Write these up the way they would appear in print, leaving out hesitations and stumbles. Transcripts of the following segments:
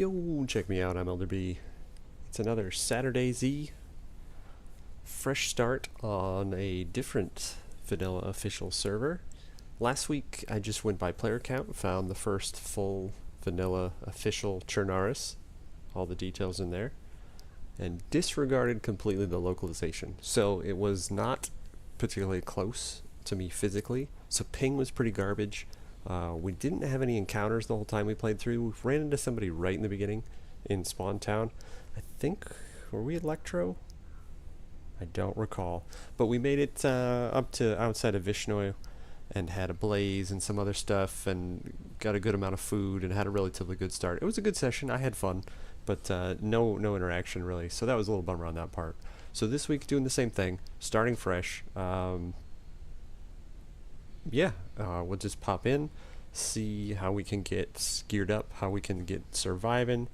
Yo, check me out, I'm elderb. It's another saturDayZ. Fresh start on a different vanilla official server. Last week I just went by player count, found the first full vanilla official Chernarus, all the details in there, and disregarded completely the localization. So it was not particularly close to me physically, so ping was pretty garbage. We didn't have any encounters the whole time we played through. We ran into somebody right in the beginning in Spawn Town. I think, were we Electro? I don't recall. But we made it up to outside of Vishnu and had a blaze and some other stuff and got a good amount of food and had a relatively good start. It was a good session. I had fun, but no interaction really. So that was a little bummer on that part. So this week doing the same thing, starting fresh. We'll just pop in, see how we can get geared up, how we can get surviving.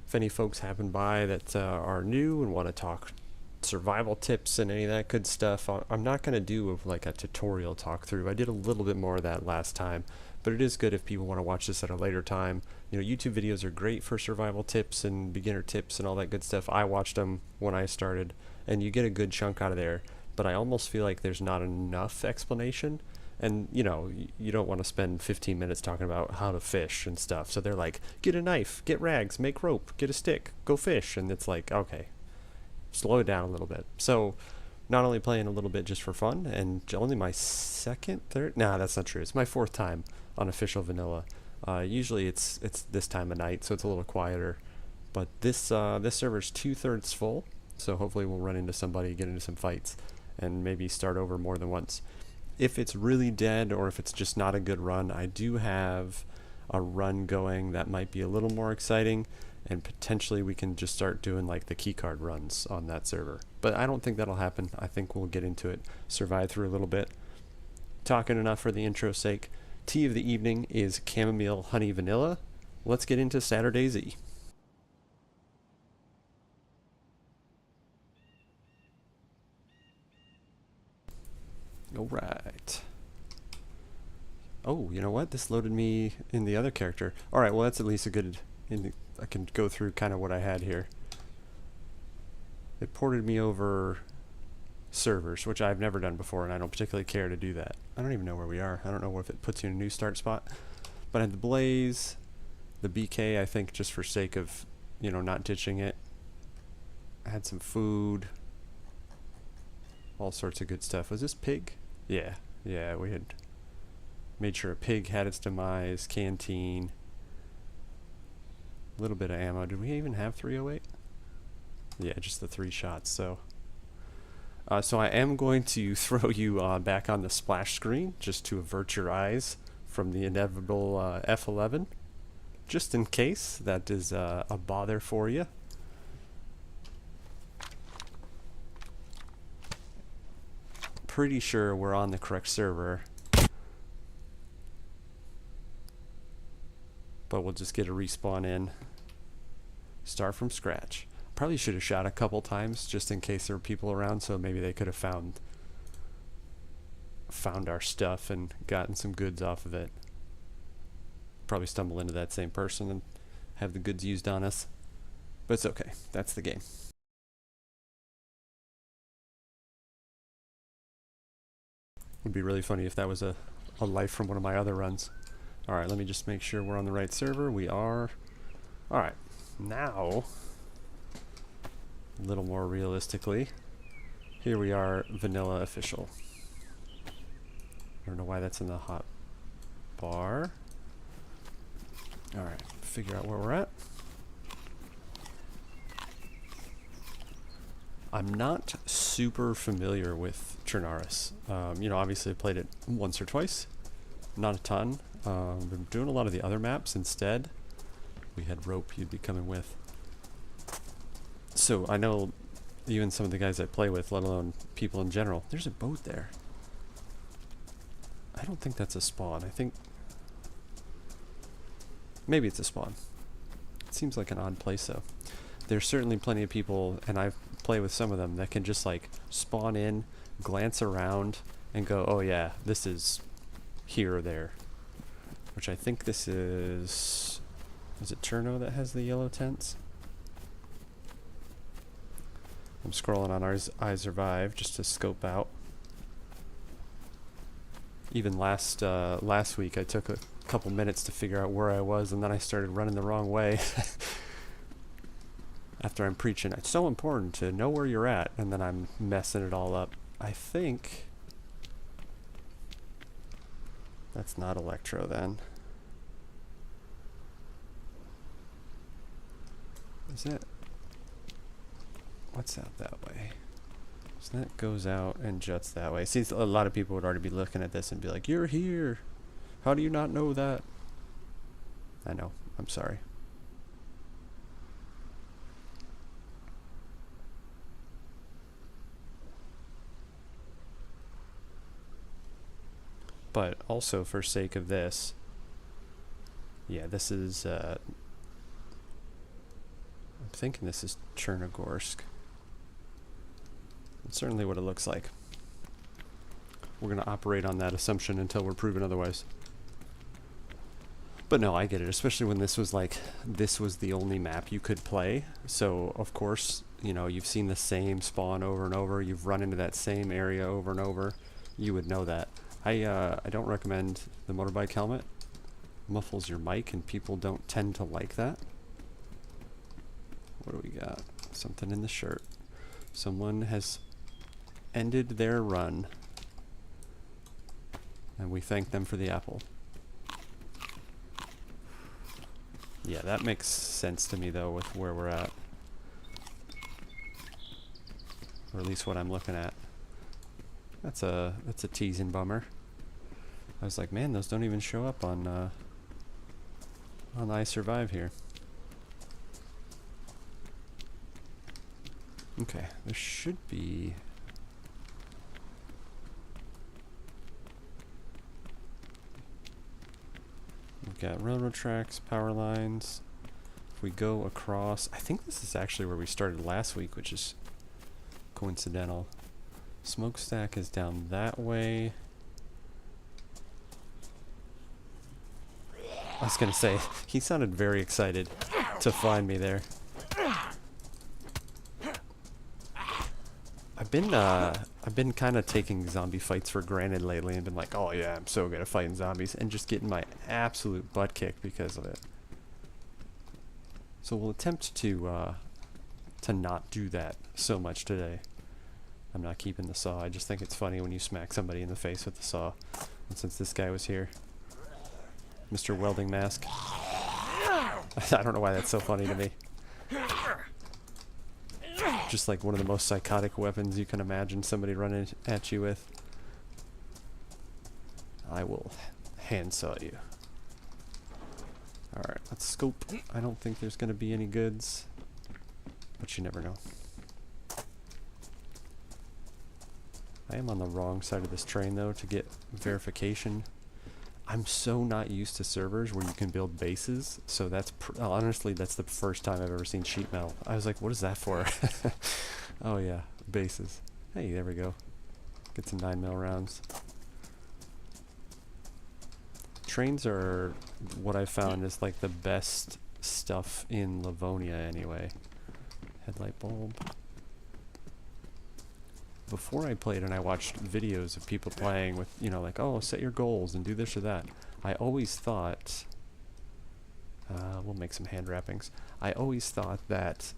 If any folks happen by that are new and want to talk survival tips and any of that good stuff, I'm not going to do like a tutorial talk through. I did a little bit more of that last time, but it is good if people want to watch this at a later time. You know, YouTube videos are great for survival tips and beginner tips and all that good stuff. I watched them when I started, and you get a good chunk out of there, but I almost feel like there's not enough explanation. And, you know, you don't want to spend 15 minutes talking about how to fish and stuff. So they're like, get a knife, get rags, make rope, get a stick, go fish. And it's like, okay, slow it down a little bit. So not only playing a little bit just for fun, and only my third, that's not true. It's my fourth time on official vanilla. Usually it's this time of night, so it's a little quieter. But this server's 2/3 full. So hopefully we'll run into somebody, get into some fights, and maybe start over more than once. If it's really dead or if it's just not a good run, I do have a run going that might be a little more exciting, and potentially we can just start doing like the keycard runs on that server. But I don't think that'll happen. I think we'll get into it, survive through a little bit. Talking enough for the intro's sake. Tea of the evening is chamomile honey vanilla. Let's get into saturDayZ. Alright. Oh, you know what? This loaded me in the other character. Alright, well that's at least a good... I can go through kind of what I had here. It ported me over servers, which I've never done before, and I don't particularly care to do that. I don't even know where we are. I don't know if it puts you in a new start spot. But I had the blaze, the BK, I think just for sake of, you know, not ditching it. I had some food. All sorts of good stuff. Was this pig? Yeah, we had made sure a pig had its demise, canteen, a little bit of ammo. Did we even have 308? Yeah, just the 3 shots. So I am going to throw you back on the splash screen just to avert your eyes from the inevitable F11, just in case that is a bother for you. Pretty sure we're on the correct server, but we'll just get a respawn in, start from scratch. Probably should have shot a couple times just in case there were people around, so maybe they could have found our stuff and gotten some goods off of it. Probably stumble into that same person and have the goods used on us, but it's okay. That's the game. Would be really funny if that was a life from one of my other runs. Alright, let me just make sure we're on the right server. We are. Alright, now, a little more realistically, here we are, vanilla official. I don't know why that's in the hot bar. Alright, figure out where we're at. I'm not super familiar with Chernarus. You know, obviously I played it once or twice, not a ton. Been doing a lot of the other maps instead. We had rope you'd be coming with. So I know even some of the guys I play with, let alone people in general. There's a boat there. I don't think that's a spawn. I think maybe it's a spawn. It seems like an odd place though. There's certainly plenty of people, and I've played with some of them, that can just like spawn in, glance around, and go, oh yeah, this is here or there. Which I think this is Is it Cherno that has the yellow tents? I'm scrolling on iSurvive just to scope out. Even last week I took a couple minutes to figure out where I was, and then I started running the wrong way. After I'm preaching, it's so important to know where you're at, and then I'm messing it all up. I think that's not Electro then. Is it? What's out that way? So that goes out and juts that way. See, a lot of people would already be looking at this and be like, "You're here. How do you not know that?" I know. I'm sorry. But also for sake of this, yeah, this is, I'm thinking this is Chernogorsk. It's certainly what it looks like. We're going to operate on that assumption until we're proven otherwise. But no, I get it, especially when this was like, this was the only map you could play. So, of course, you know, you've seen the same spawn over and over. You've run into that same area over and over. You would know that. I don't recommend the motorbike helmet. Muffles your mic, and people don't tend to like that. What do we got? Something in the shirt. Someone has ended their run, and we thank them for the apple. Yeah, that makes sense to me though with where we're at. Or at least what I'm looking at. That's a teasing bummer. I was like, man, those don't even show up on iSurvive here. Okay, there should be. We've got railroad tracks, power lines. If we go across, I think this is actually where we started last week, which is coincidental. Smokestack is down that way. I was gonna say, he sounded very excited to find me there. I've been kind of taking zombie fights for granted lately and been like, oh yeah, I'm so good at fighting zombies, and just getting my absolute butt kicked because of it. So we'll attempt to not do that so much today. I'm not keeping the saw. I just think it's funny when you smack somebody in the face with the saw. And since this guy was here, Mr. Welding Mask, I don't know why that's so funny to me. Just like one of the most psychotic weapons you can imagine somebody running at you with. I will handsaw you. Alright, let's scope. I don't think there's going to be any goods, but you never know. I am on the wrong side of this train though to get verification. I'm so not used to servers where you can build bases, so that's honestly that's the first time I've ever seen sheet metal. I was like, what is that for? Oh yeah, bases. Hey, there we go. Get some 9mm rounds. Trains are what I found is like the best stuff in Livonia anyway. Headlight bulb. Before I played and I watched videos of people playing with, you know, like, oh, set your goals and do this or that, I always thought, we'll make some hand wrappings. I always thought that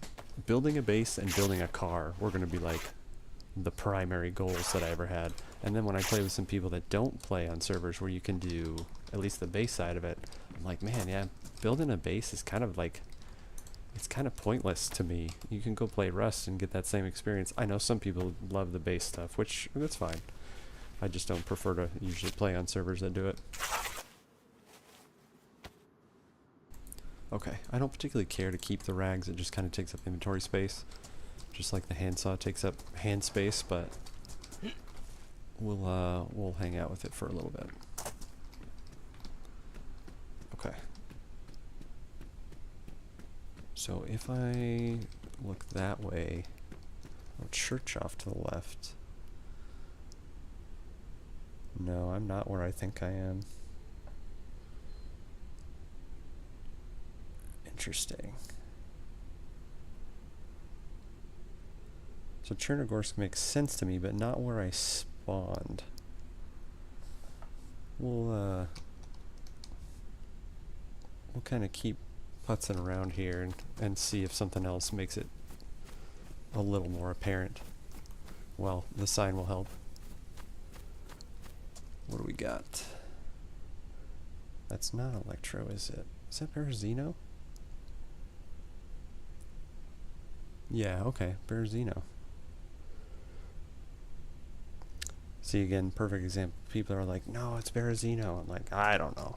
building a base and building a car were going to be like the primary goals that I ever had. And then when I play with some people that don't play on servers where you can do at least the base side of it, I'm like, man, yeah, building a base is kind of like, it's kind of pointless to me. You can go play Rust and get that same experience. I know some people love the base stuff, which that's fine. I just don't prefer to usually play on servers that do it. Okay, I don't particularly care to keep the rags. It just kind of takes up inventory space. Just like the handsaw takes up hand space, but we'll hang out with it for a little bit. Okay. So if I look that way, oh, church off to the left. No, I'm not where I think I am. Interesting. So Chernogorsk makes sense to me, but not where I spawned. We'll kind of keep putzing around here and see if something else makes it a little more apparent. Well, the sign will help. What do we got? That's not Electro, is it? Is that Berezino? Yeah, okay, Berezino. See, again, perfect example. People are like, no, it's Berezino. I'm like, I don't know.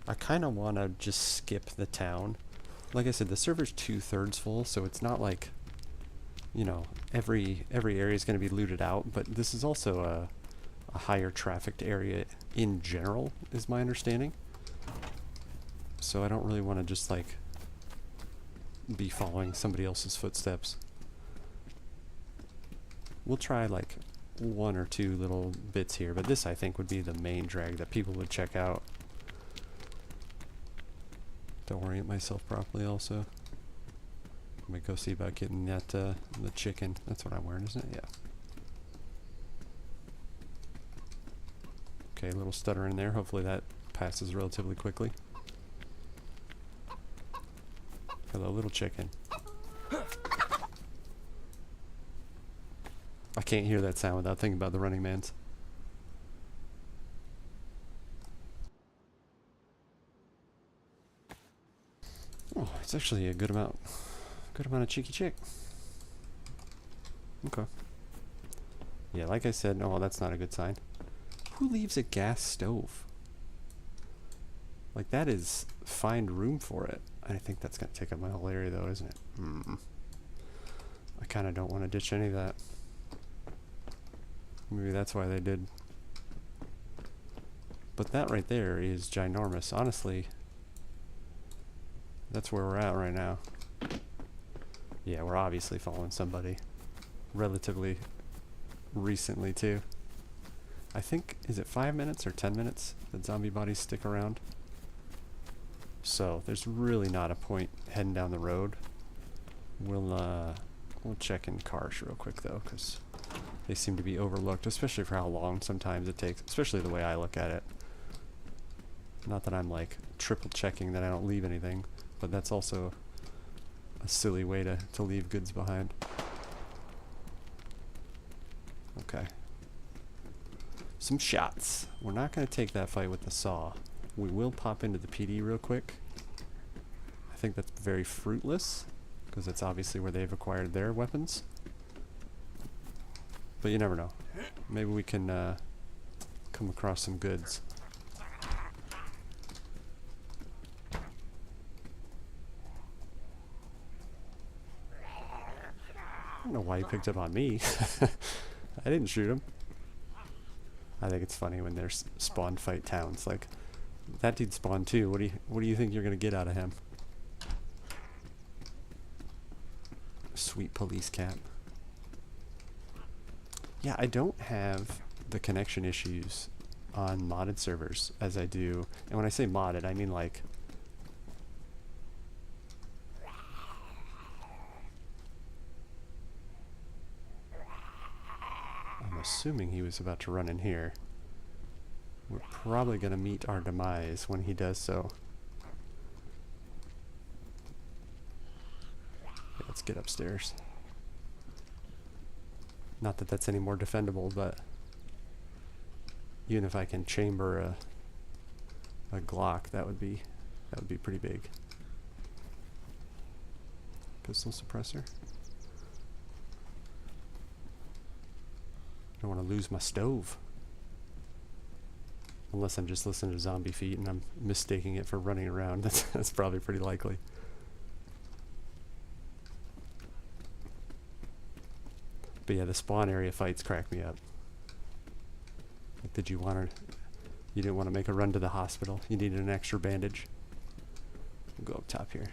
I kind of want to just skip the town. Like I said, the server's 2/3 full, so it's not like, you know, every area is going to be looted out, but this is also a higher trafficked area in general, is my understanding. So I don't really want to just, like, be following somebody else's footsteps. We'll try, like, 1 or 2 little bits here, but this I think would be the main drag that people would check out. To orient myself properly also. Let me go see about getting that, the chicken. That's what I'm wearing, isn't it? Yeah. Okay, a little stutter in there. Hopefully that passes relatively quickly. Hello, little chicken. I can't hear that sound without thinking about the Running Mans. Oh, it's actually a good amount of cheeky chick. Okay. Yeah, like I said, oh, that's not a good sign. Who leaves a gas stove? Like, that is, find room for it. I think that's going to take up my whole area, though, isn't it? I kind of don't want to ditch any of that. Maybe that's why they did. But that right there is ginormous. Honestly, that's where we're at right now. Yeah, we're obviously following somebody. Relatively recently, too. I think, is it 5 minutes or 10 minutes that zombie bodies stick around? So, there's really not a point heading down the road. We'll check in cars real quick, though, because they seem to be overlooked, especially for how long sometimes it takes, especially the way I look at it. Not that I'm, like, triple checking that I don't leave anything, but that's also a silly way to leave goods behind. Okay. Some shots. We're not going to take that fight with the saw. We will pop into the PD real quick. I think that's very fruitless, because that's obviously where they've acquired their weapons. But you never know. Maybe we can come across some goods. I don't know why he picked up on me. I didn't shoot him. I think it's funny when there's spawn fight towns. Like, that dude spawned too. What do you think you're gonna get out of him? Sweet police cap. Yeah, I don't have the connection issues on modded servers as I do. And when I say modded, I mean like I'm assuming he was about to run in here. We're probably going to meet our demise when he does so. Okay, let's get upstairs. Not that that's any more defendable, but even if I can chamber a Glock, that would be pretty big. Pistol suppressor. I don't want to lose my stove. Unless I'm just listening to zombie feet and I'm mistaking it for running around. That's probably pretty likely. But yeah, the spawn area fights crack me up. Like, did you want to... You didn't want to make a run to the hospital. You needed an extra bandage. We'll go up top here.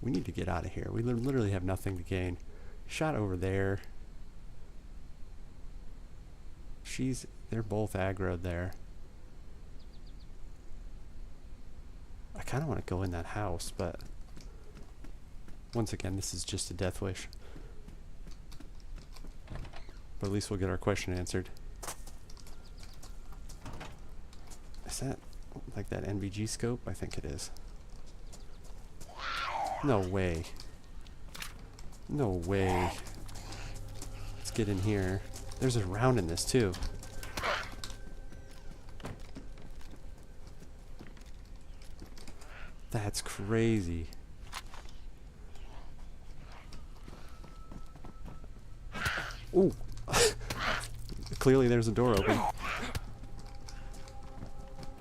We need to get out of here. We literally have nothing to gain. Shot over there. They're both aggroed there. I kind of want to go in that house, but once again, this is just a death wish. But at least we'll get our question answered. Is that like that NVG scope? I think it is. No way. No way. Let's get in here. There's a round in this too. That's crazy. Ooh. Clearly there's a door open.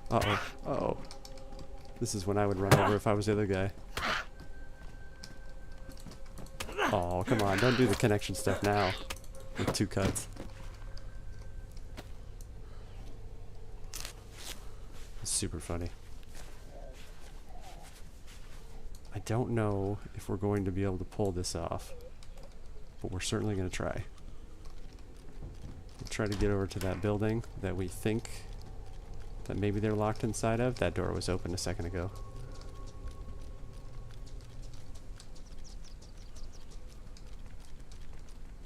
Uh-oh. Uh-oh. This is when I would run over if I was the other guy. Oh, come on. Don't do the connection stuff now. With 2 cuts. It's super funny. I don't know if we're going to be able to pull this off. But we're certainly going to try. We'll try to get over to that building that we think that maybe they're locked inside of. That door was open a second ago.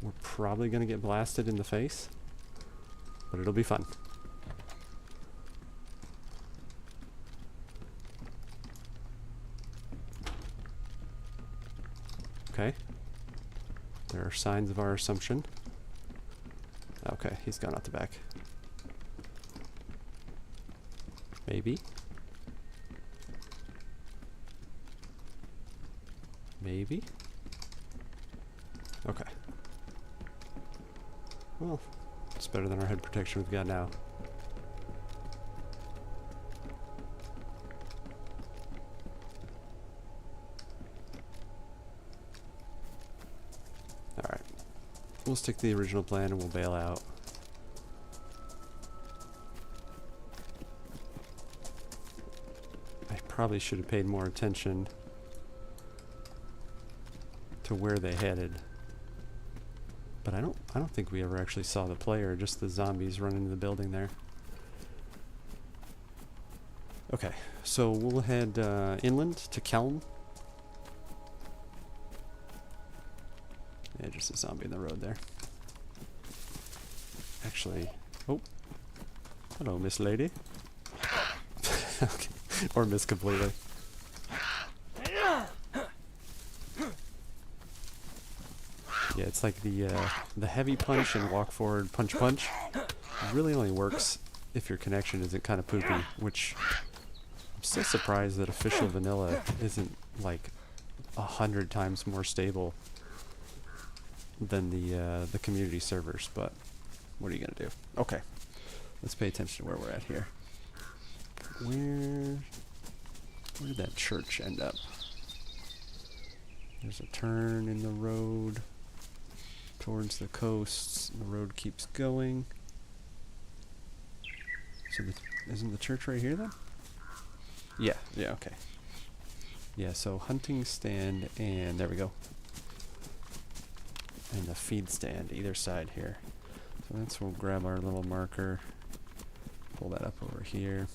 We're probably going to get blasted in the face, but it'll be fun. Okay. There are signs of our assumption. Okay, he's gone out the back. Maybe. Maybe. Okay. Well, it's better than our head protection we've got now. Alright. We'll stick to the original plan and we'll bail out. I probably should have paid more attention to where they headed. But I don't think we ever actually saw the player, just the zombies running into the building there. Okay, so we'll head inland to Kelm. Yeah, just a zombie in the road there. Actually, oh, hello, Miss Lady. Okay. Or miss completely. Yeah, it's like the heavy punch and walk forward punch really only works if your connection isn't kind of poopy, which I'm still surprised that official vanilla isn't like 100 times more stable than the community servers, but what are you gonna do? Okay, let's pay attention to where we're at here. Where did that church end up? There's a turn in the road towards the coast. The road keeps going. So isn't the church right here then? Yeah, okay. Yeah, so hunting stand and there we go. And the feed stand either side here. So that's we'll grab our little marker, pull that up over here.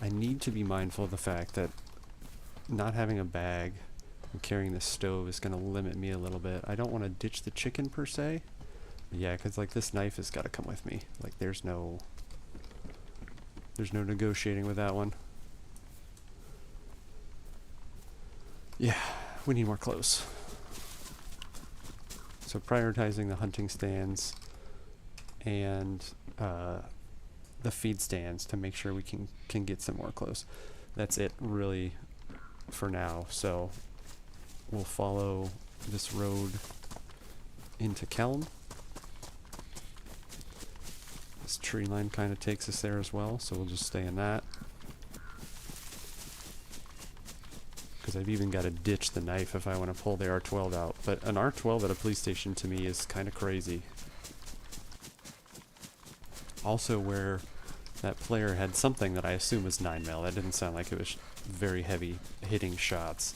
I need to be mindful of the fact that not having a bag and carrying the stove is going to limit me a little bit. I don't want to ditch the chicken per se. Yeah, because like this knife has got to come with me. Like there's no negotiating with that one. Yeah, we need more clothes. So prioritizing the hunting stands and the feed stands to make sure we can get some more clothes. That's it really for now. So we'll follow this road into Kelm. This tree line kind of takes us there as well, so we'll just stay in that. Because I've even got to ditch the knife if I want to pull the R12 out. But an R12 at a police station to me is kind of crazy. Also where that player had something that I assume was 9mm. That didn't sound like it was very heavy hitting shots.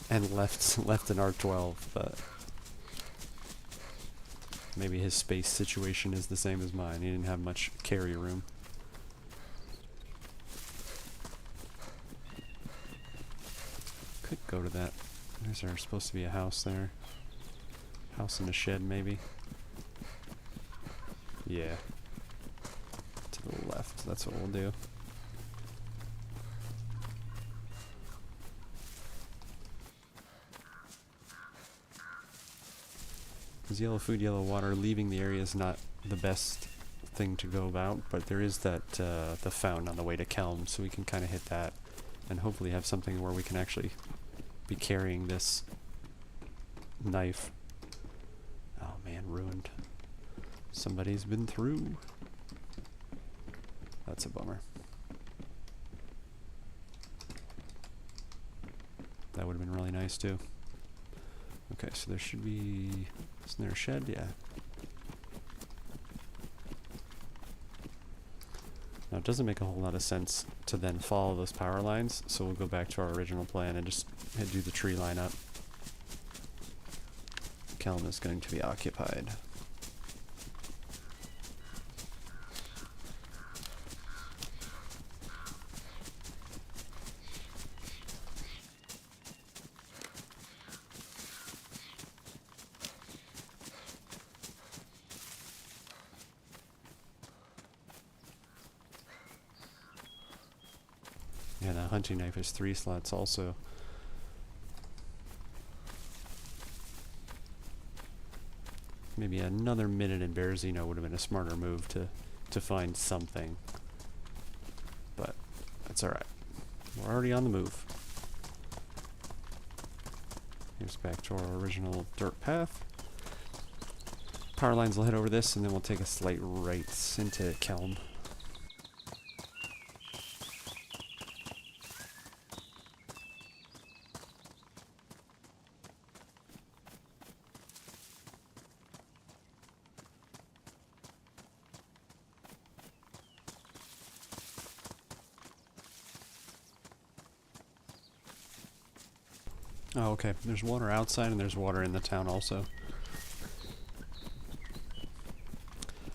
And left an R12, but Maybe his space situation is the same as mine. He didn't have much carry room. Could go to that. There's supposed to be a house there. House in a shed, maybe. Yeah. To the left. That's what we'll do. Because yellow food, yellow water, leaving the area is not the best thing to go about, but there is that the fountain on the way to Kelm, so we can kind of hit that and hopefully have something where we can actually be carrying this knife. Oh man, ruined. Somebody's been through. That's a bummer. That would have been really nice too. Okay, so there should be... Isn't there a shed? Yeah. Now it doesn't make a whole lot of sense to then follow those power lines, so we'll go back to our original plan and just do the tree line up. Kelm is going to be occupied. Yeah, that hunting knife is 3 slots also. Maybe another minute in Berezino would have been a smarter move to find something. But that's alright. We're already on the move. Here's back to our original dirt path. Power lines will head over this and then we'll take a slight right into Kelm. Oh, okay. There's water outside and there's water in the town also.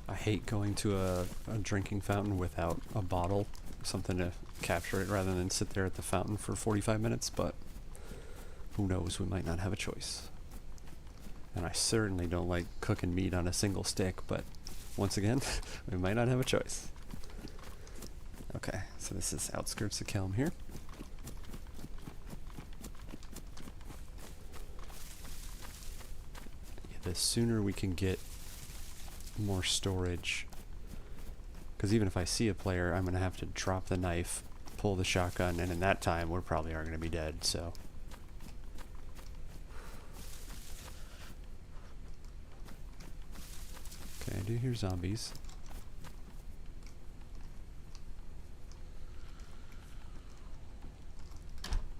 I hate going to a drinking fountain without a bottle, something to capture it rather than sit there at the fountain for 45 minutes, but who knows, we might not have a choice. And I certainly don't like cooking meat on a single stick, but once again, we might not have a choice. Okay, so this is outskirts of Kelm here. The sooner we can get more storage, because even if I see a player, I'm going to have to drop the knife, pull the shotgun, and in that time we're probably are going to be dead, so. Okay, I do hear zombies.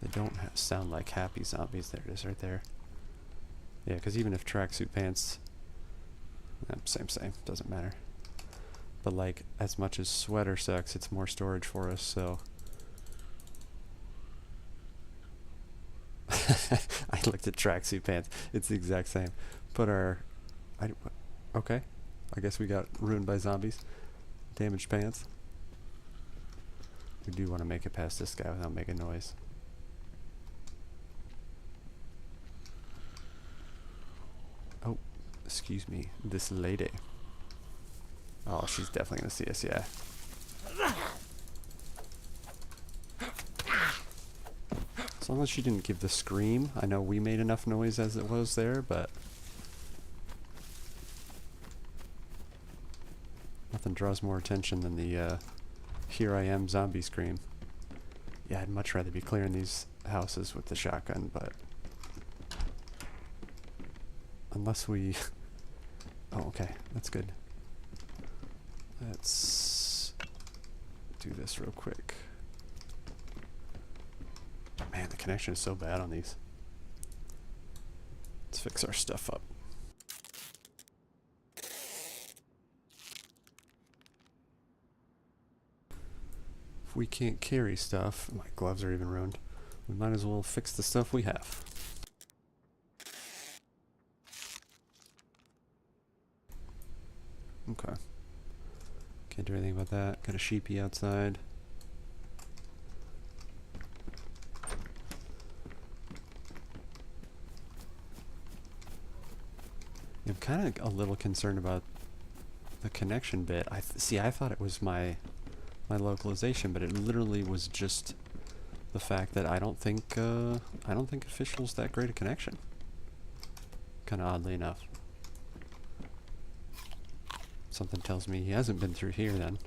They don't sound like happy zombies. There it is right there. Yeah, because even if tracksuit pants... same, doesn't matter. But like, as much as sweater sucks, it's more storage for us, so... I looked at tracksuit pants. It's the exact same. But our... okay. I guess we got ruined by zombies. Damaged pants. We do want to make it past this guy without making noise. Oh, excuse me, this lady. Oh, she's definitely gonna see us, yeah. As long as she didn't give the scream. I know we made enough noise as it was there, but nothing draws more attention than the here I am zombie scream. Yeah, I'd much rather be clearing these houses with the shotgun, but unless we... oh, okay, that's good. Let's do this real quick. Man, the connection is so bad on these. Let's fix our stuff up. If we can't carry stuff, my gloves are even ruined, we might as well fix the stuff we have. Okay. Can't do anything about that. Got a sheepy outside. I'm kind of a little concerned about the connection bit. I thought it was my localization, but it literally was just the fact that I don't think official's that great a connection. Kind of oddly enough. Something tells me he hasn't been through here then.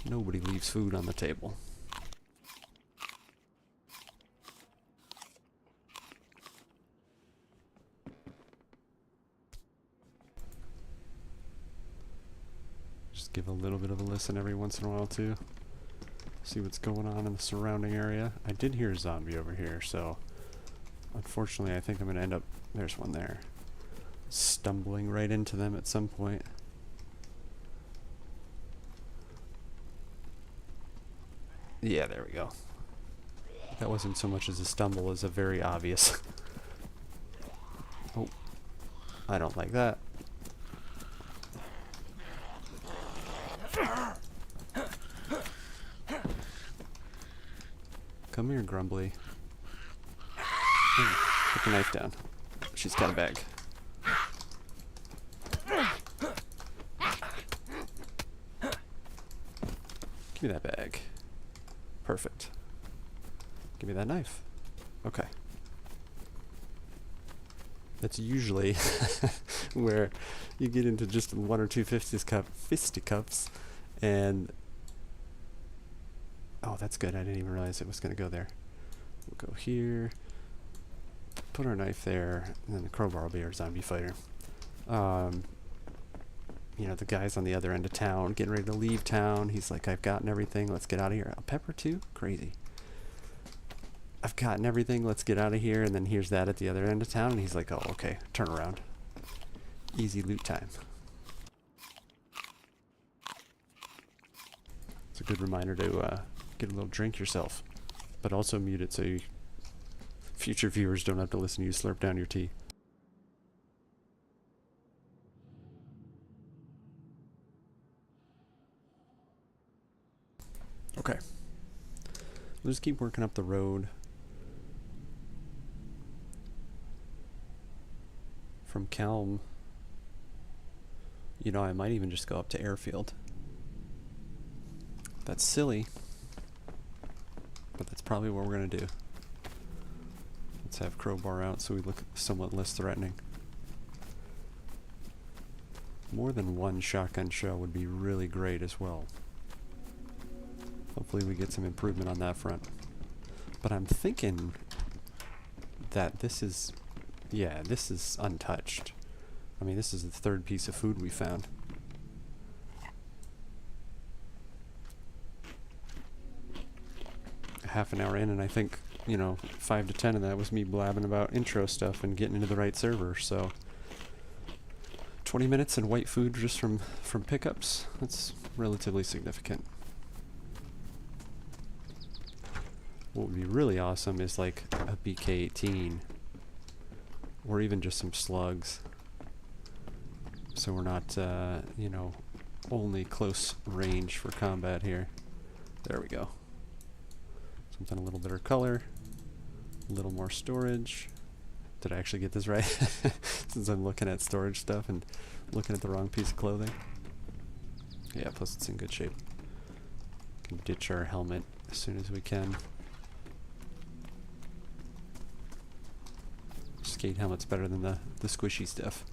Nobody leaves food on the table. Just give a little bit of a listen every once in a while too. See what's going on in the surrounding area. I did hear a zombie over here, so unfortunately I think I'm going to end up, there's one there, stumbling right into them at some point. Yeah, there we go. That wasn't so much as a stumble as a very obvious. Oh, I don't like that. Come here, Grumbly. Put the knife down. She's got a bag. Give me that bag. Perfect. Give me that knife. Okay. That's usually where you get into just one or two fisticuffs, and oh, that's good. I didn't even realize it was going to go there. We'll go here. Put our knife there, and then the crowbar will be our zombie fighter. You know, the guy's on the other end of town, getting ready to leave town. He's like, I've gotten everything. Let's get out of here. A pepper too? Crazy. I've gotten everything. Let's get out of here. And then here's that at the other end of town. And he's like, oh, okay. Turn around. Easy loot time. It's a good reminder to get a little drink yourself. But also mute it so future viewers don't have to listen to you slurp down your tea. Okay. We'll just keep working up the road. From Kelm, you know, I might even just go up to Airfield. That's silly, but that's probably what we're going to do. Let's have Crowbar out so we look somewhat less threatening. More than one shotgun shell would be really great as well. Hopefully we get some improvement on that front. But I'm thinking that this is, yeah, this is untouched. I mean, this is the third piece of food we found. Half an hour in, and I think, you know, 5 to 10 of that was me blabbing about intro stuff and getting into the right server, so 20 minutes and white food just from pickups, that's relatively significant. What would be really awesome is like a BK-18 or even just some slugs, so we're not you know, only close range for combat here. There we go. Something a little better color, a little more storage. Did I actually get this right? Since I'm looking at storage stuff and looking at the wrong piece of clothing. Yeah, plus it's in good shape. Can ditch our helmet as soon as we can. Skate helmet's better than the squishy stuff.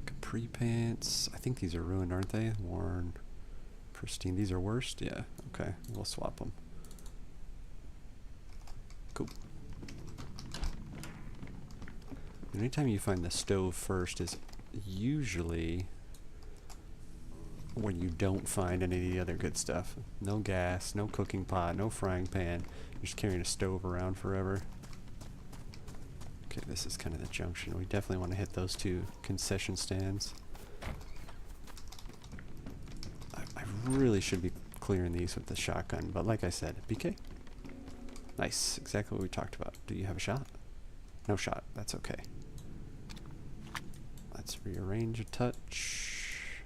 Capri pants. I think these are ruined, aren't they? Worn. Pristine. These are worst? Yeah. Okay. We'll swap them. Cool. Anytime you find the stove first is usually when you don't find any of the other good stuff. No gas, no cooking pot, no frying pan. You're just carrying a stove around forever. Okay, this is kind of the junction. We definitely want to hit those two concession stands. I really should be clearing these with the shotgun, but like I said, BK. Nice. Exactly what we talked about. Do you have a shot? No shot. That's okay. Let's rearrange a touch.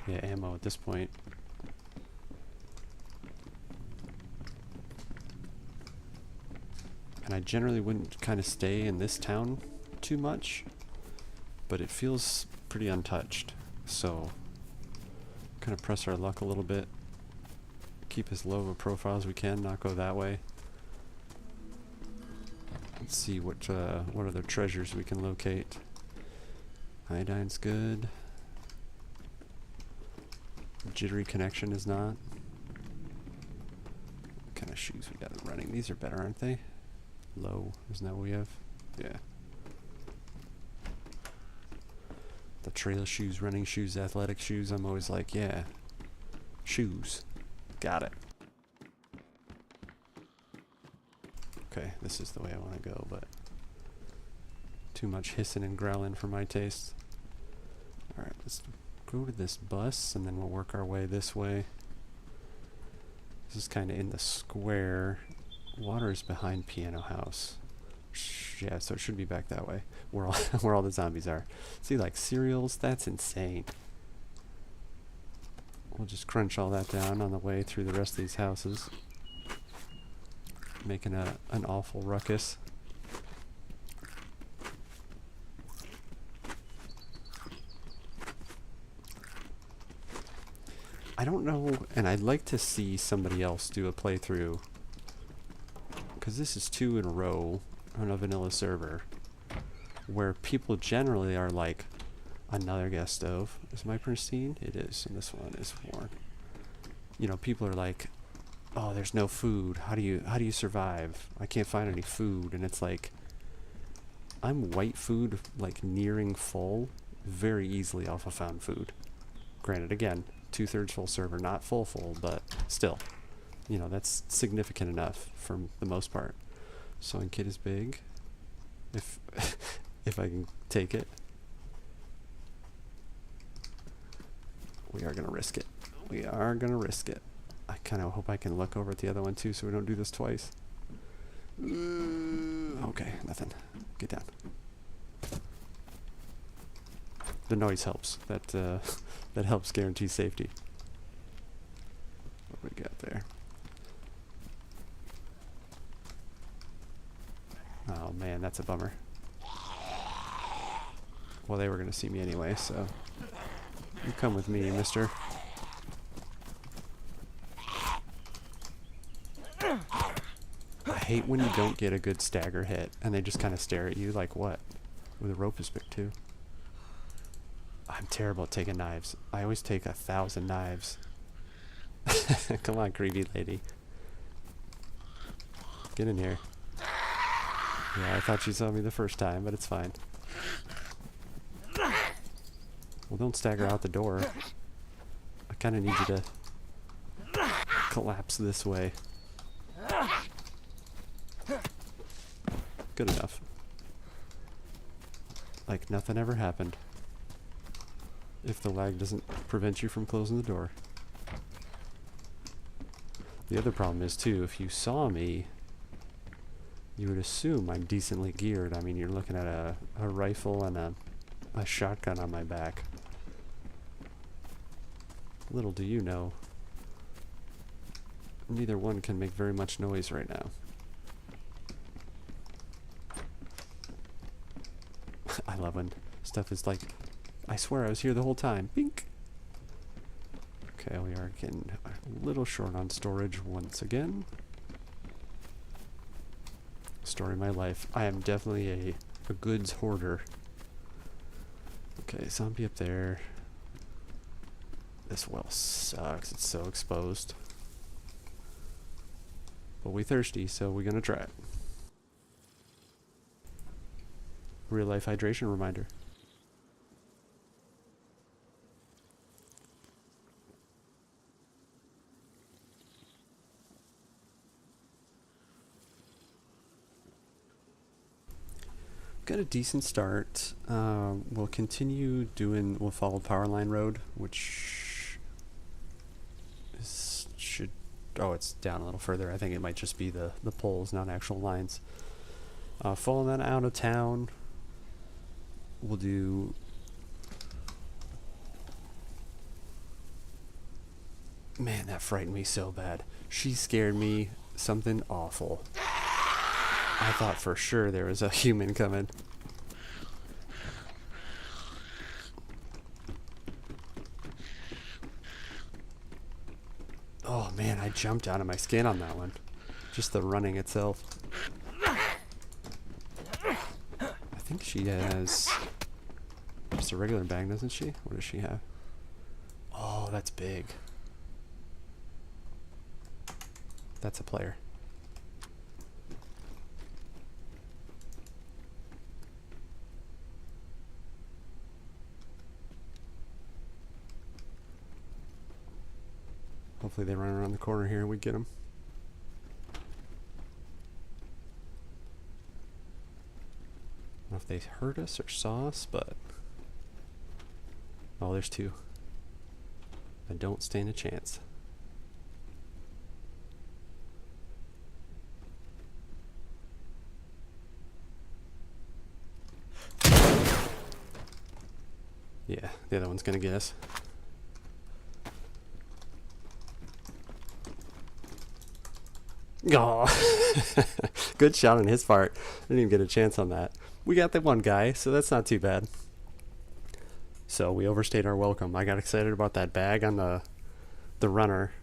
Yeah, ammo at this point. And I generally wouldn't kind of stay in this town too much, but it feels pretty untouched. So, kind of press our luck a little bit. Keep as low of a profile as we can, not go that way. Let's see what other treasures we can locate. Iodine's good. Jittery connection is not. What kind of shoes we got running? These are better, aren't they? Low, isn't that what we have? Yeah. The trail shoes, running shoes, athletic shoes, I'm always like, yeah. Shoes. Got it. Okay, this is the way I want to go, but too much hissing and growling for my taste. Alright, let's go to this bus, and then we'll work our way this way. This is kind of in the square. Water is behind Piano House. Yeah, so it should be back that way, where all where all the zombies are. See, like cereals, that's insane. We'll just crunch all that down on the way through the rest of these houses, making an awful ruckus. I don't know, and I'd like to see somebody else do a playthrough, because this is 2 in a row on a vanilla server, where people generally are like, another gas stove. Is my pristine? It is, and this one is worn. You know, people are like, oh, there's no food. How do you survive? I can't find any food. And it's like, I'm white food, like nearing full, very easily off of found food. Granted, again, 2/3 full server, not full, but still, you know, that's significant enough for the most part. Sewing kit is big, if if I can take it. We are gonna risk it. We are gonna risk it. I kind of hope I can look over at the other one too, so we don't do this twice. Okay, nothing. Get down. The noise helps. That that helps guarantee safety. What we got there? Oh man, that's a bummer. Well, they were gonna see me anyway, so you come with me, mister. I hate when you don't get a good stagger hit and they just kind of stare at you like, what? Ooh, the rope is big too. I'm terrible at taking knives. I always take 1,000 knives. Come on, creepy lady. Get in here. Yeah, I thought she saw me the first time, but it's fine. Well, don't stagger out the door. I kind of need you to collapse this way. Good enough. Like nothing ever happened. If the lag doesn't prevent you from closing the door. The other problem is too, if you saw me, you would assume I'm decently geared. I mean, you're looking at a rifle and a shotgun on my back. Little do you know, neither one can make very much noise right now. I love when stuff is like, I swear I was here the whole time. Bink! Okay, we are getting a little short on storage once again. Story of my life. I am definitely a goods hoarder. Okay, zombie up there. This well sucks. It's so exposed. But we thirsty, so we're gonna try it. Real life hydration reminder. got a decent start. We'll continue doing, we'll follow Powerline Road, which should, oh, it's down a little further. I think it might just be the poles, not actual lines. Follow that out of town. We'll do, man, that frightened me so bad. She scared me something awful. I thought for sure there was a human coming. Oh man, I jumped out of my skin on that one. Just the running itself. I think she has just a regular bag, doesn't she? What does she have? Oh, that's big. That's a player. Hopefully they run around the corner here and we get them. I don't know if they heard us or saw us, but... oh, there's two. I don't stand a chance. Yeah, the other one's gonna get us. Oh, good shot on his part. Didn't even get a chance on that. We got the one guy, so that's not too bad. So we overstayed our welcome. I got excited about that bag on the runner.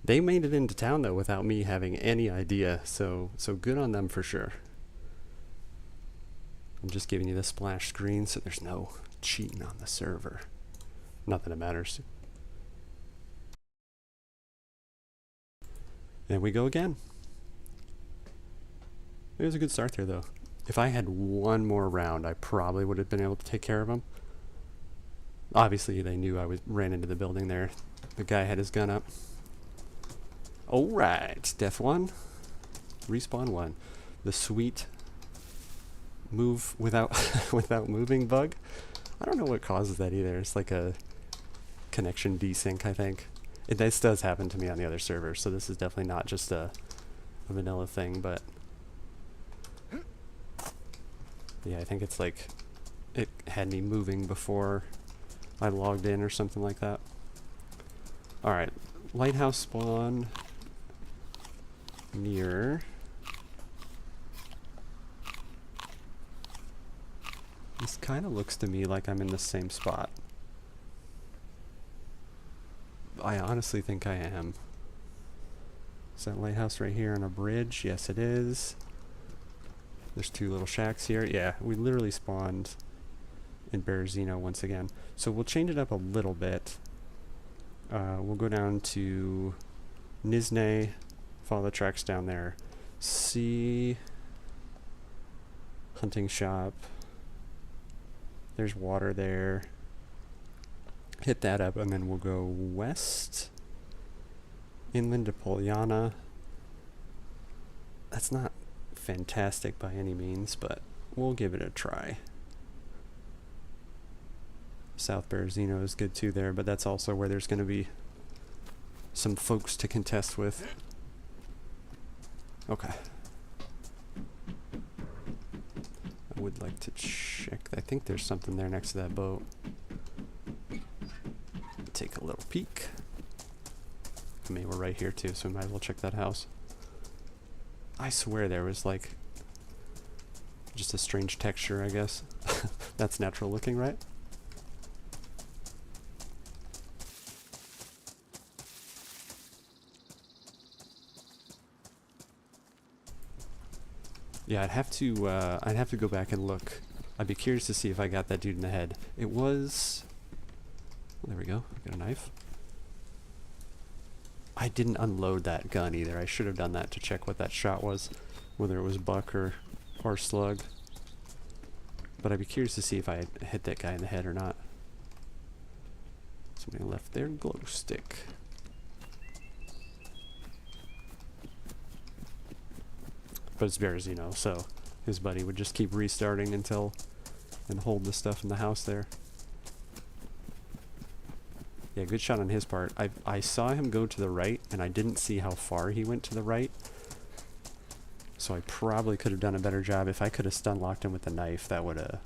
They made it into town though without me having any idea. So good on them for sure. I'm just giving you the splash screen so there's no cheating on the server. Not that it matters. There we go again. It was a good start there though. If I had one more round, I probably would have been able to take care of them. Obviously they knew I ran into the building there. The guy had his gun up. Alright, death one. Respawn one. The sweet move without without moving bug. I don't know what causes that either. It's like a connection desync, I think. This does happen to me on the other server, so this is definitely not just a vanilla thing, but yeah, I think it's like it had me moving before I logged in or something like that. Alright, lighthouse spawn near. This kind of looks to me like I'm in the same spot. I honestly think I am. Is that lighthouse right here on a bridge? Yes, it is. There's two little shacks here. Yeah, we literally spawned in Berezino once again. So we'll change it up a little bit. We'll go down to Nizhne, follow the tracks down there. See hunting shop. There's water there. Hit that up, and then we'll go west, inland to Polyana. That's not fantastic by any means, but we'll give it a try. South Berezino is good too there, but that's also where there's going to be some folks to contest with. Okay. I would like to check. I think there's something there next to that boat. Take a little peek. I mean, we're right here too, so we might as well check that house. I swear there was like just a strange texture, I guess. That's natural looking, right? Yeah, I'd have to go back and look. I'd be curious to see if I got that dude in the head. It was... there we go. Got a knife. I didn't unload that gun either. I should have done that to check what that shot was, whether it was buck or slug. But I'd be curious to see if I hit that guy in the head or not. Somebody left their glow stick. But it's Berezino, so his buddy would just keep restarting until and hold the stuff in the house there. Yeah, good shot on his part. I saw him go to the right, and I didn't see how far he went to the right. So I probably could have done a better job. If I could have stun locked him with the knife, that would have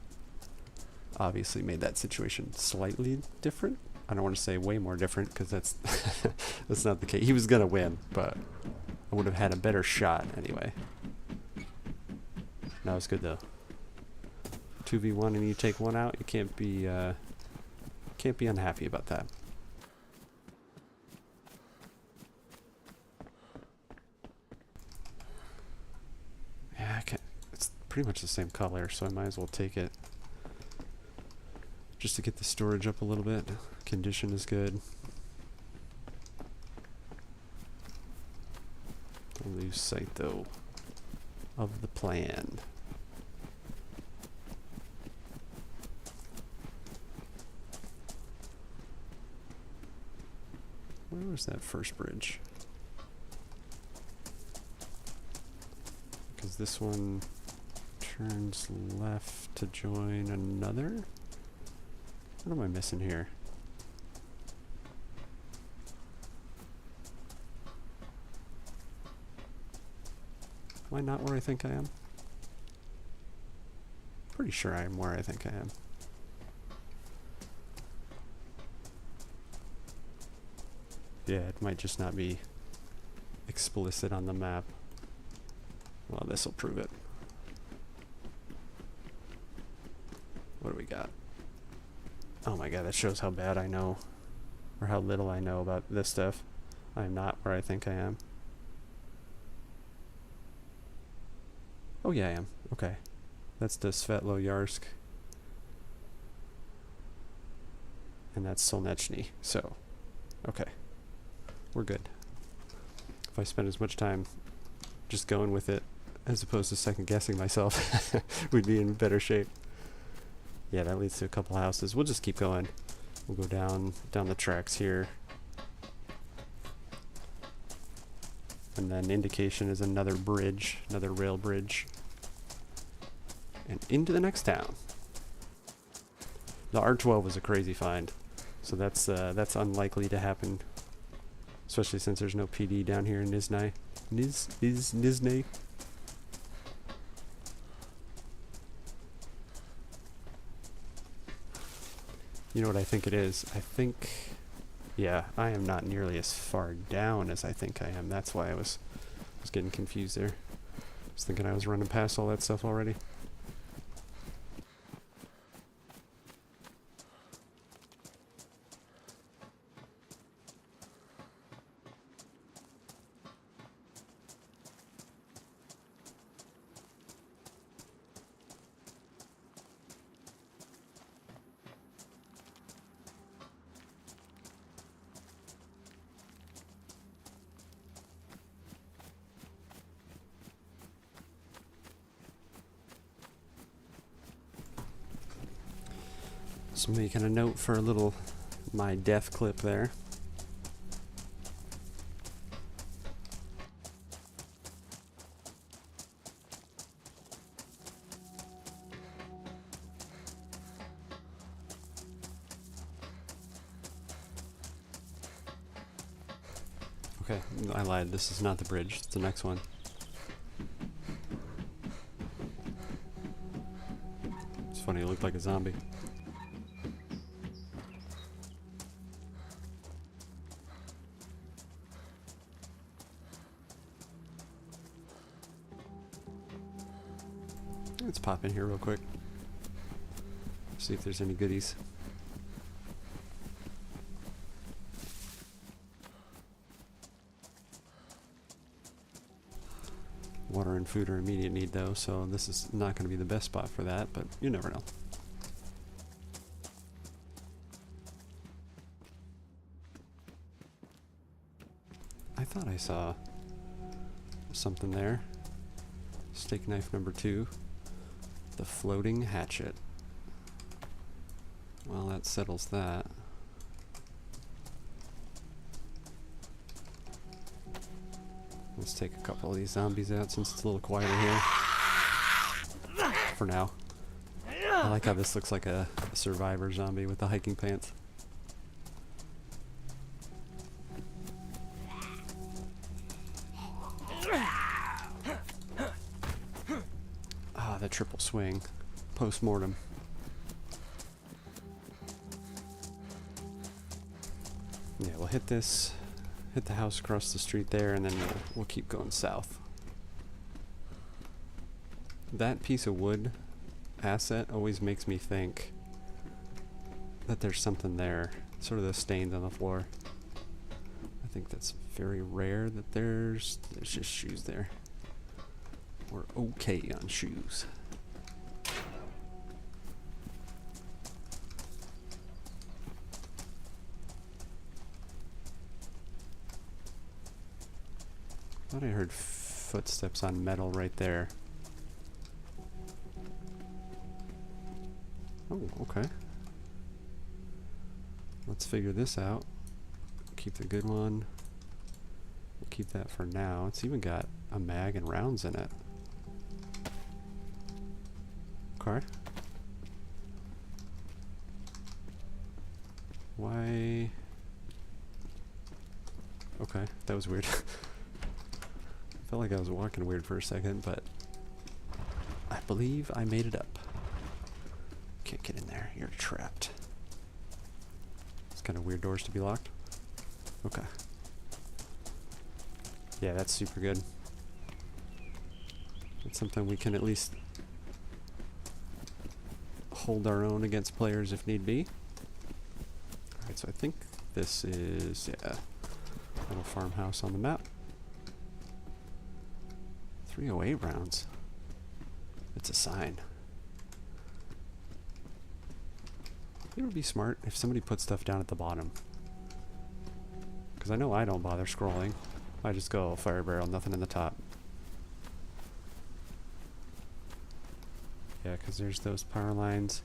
obviously made that situation slightly different. I don't want to say way more different, because that's that's not the case. He was going to win, but I would have had a better shot anyway. That was good though. 2v1 and you take one out, you can't be unhappy about that. Yeah, it's pretty much the same color, so I might as well take it. Just to get the storage up a little bit. Condition is good. Don't lose sight though of the plan. Where was that first bridge? Because this one turns left to join another? What am I missing here? Am I not where I think I am? Pretty sure I am where I think I am. Yeah, it might just not be explicit on the map. Well, this'll prove it. What do we got? Oh my god, that shows how bad I know, or how little I know about this stuff. I am not where I think I am. Oh yeah, I am. Okay. That's the Svetloyarsk. And that's Solnechny. So, okay. We're good. If I spend as much time just going with it, as opposed to second guessing myself, we'd be in better shape. Yeah, that leads to a couple houses. We'll just keep going. We'll go down the tracks here. And then indication is another bridge, another rail bridge. And into the next town. The R12 was a crazy find. So that's unlikely to happen. Especially since there's no PD down here in Nizhny. Nizhny. You know what I think it is? I think, yeah, I am not nearly as far down as I think I am. That's why I was getting confused there. I was thinking I was running past all that stuff already. So making a note for a little my death clip there. Okay, I lied. This is not the bridge. It's the next one. It's funny, it looked like a zombie. Let's pop in here real quick. See if there's any goodies. Water and food are immediate need though, so this is not going to be the best spot for that, but you never know. I thought I saw something there. Steak knife number 2. The floating hatchet. Well, that settles that. Let's take a couple of these zombies out since it's a little quieter here. for now. I like how this looks like a survivor zombie with the hiking pants. Ah, the triple swing. Post-mortem. Yeah, we'll hit this, hit the house across the street there, and then we'll keep going south. That piece of wood asset always makes me think that there's something there. Sort of the stains on the floor. I think that's very rare that there's just shoes there. We're okay on shoes. Thought I heard footsteps on metal right there. Oh, okay. Let's figure this out. Keep the good one. We'll keep that for now. It's even got a mag and rounds in it. Okay. Why? Okay, that was weird. Felt like I was walking weird for a second, but I believe I made it up. Can't get in there. You're trapped. It's kind of weird doors to be locked. Okay. Yeah, that's super good. It's something we can at least hold our own against players if need be. Alright, so I think this is, yeah, a little farmhouse on the map. 308 rounds. It's a sign. It would be smart if somebody put stuff down at the bottom. Because I know I don't bother scrolling. I just go fire barrel, nothing in the top. Yeah, because there's those power lines.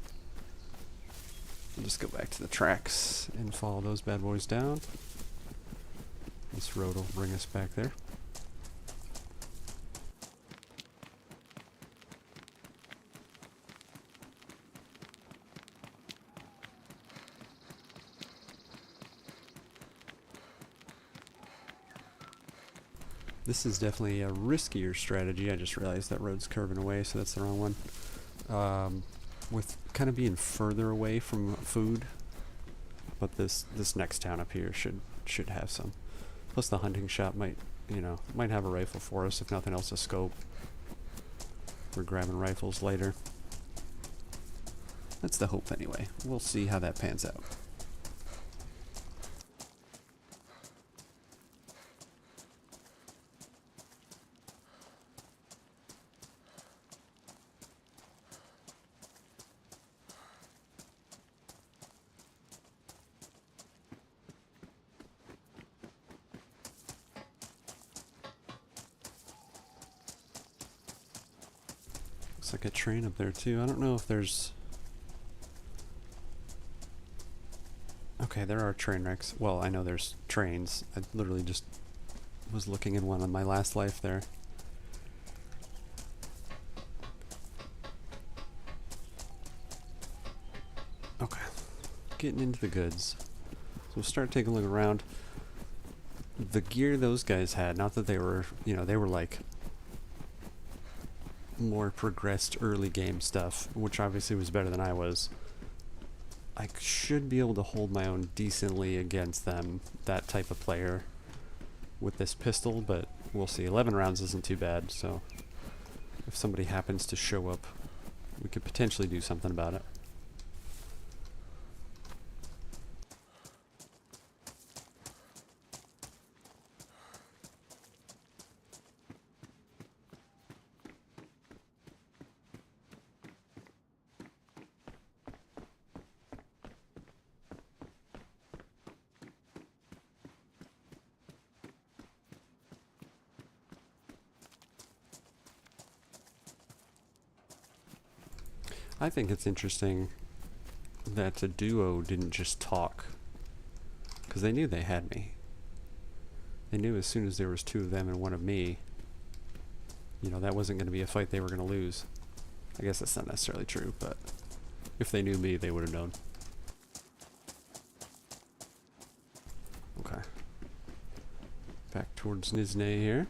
We'll just go back to the tracks and follow those bad boys down. This road will bring us back there. This is definitely a riskier strategy. I just realized that road's curving away, so that's the wrong one. With kind of being further away from food, but this next town up here should have some. Plus the hunting shop might have a rifle for us, if nothing else, a scope. We're grabbing rifles later. That's the hope anyway. We'll see how that pans out. Looks like a train up there too. I don't know if there's... Okay, there are train wrecks. Well, I know there's trains. I literally just was looking in one on my last life there. Okay, getting into the goods. So we'll start taking a look around. The gear those guys had, not that they were, they were like more progressed early game stuff, which obviously was better than I was. I should be able to hold my own decently against them, that type of player, with this pistol, but we'll see. 11 rounds isn't too bad, so if somebody happens to show up, we could potentially do something about it. I think it's interesting that the duo didn't just talk, because they knew they had me. They knew as soon as there was two of them and one of me, that wasn't going to be a fight they were going to lose. I guess that's not necessarily true, but if they knew me, they would have known. Okay. Back towards Nizhne here.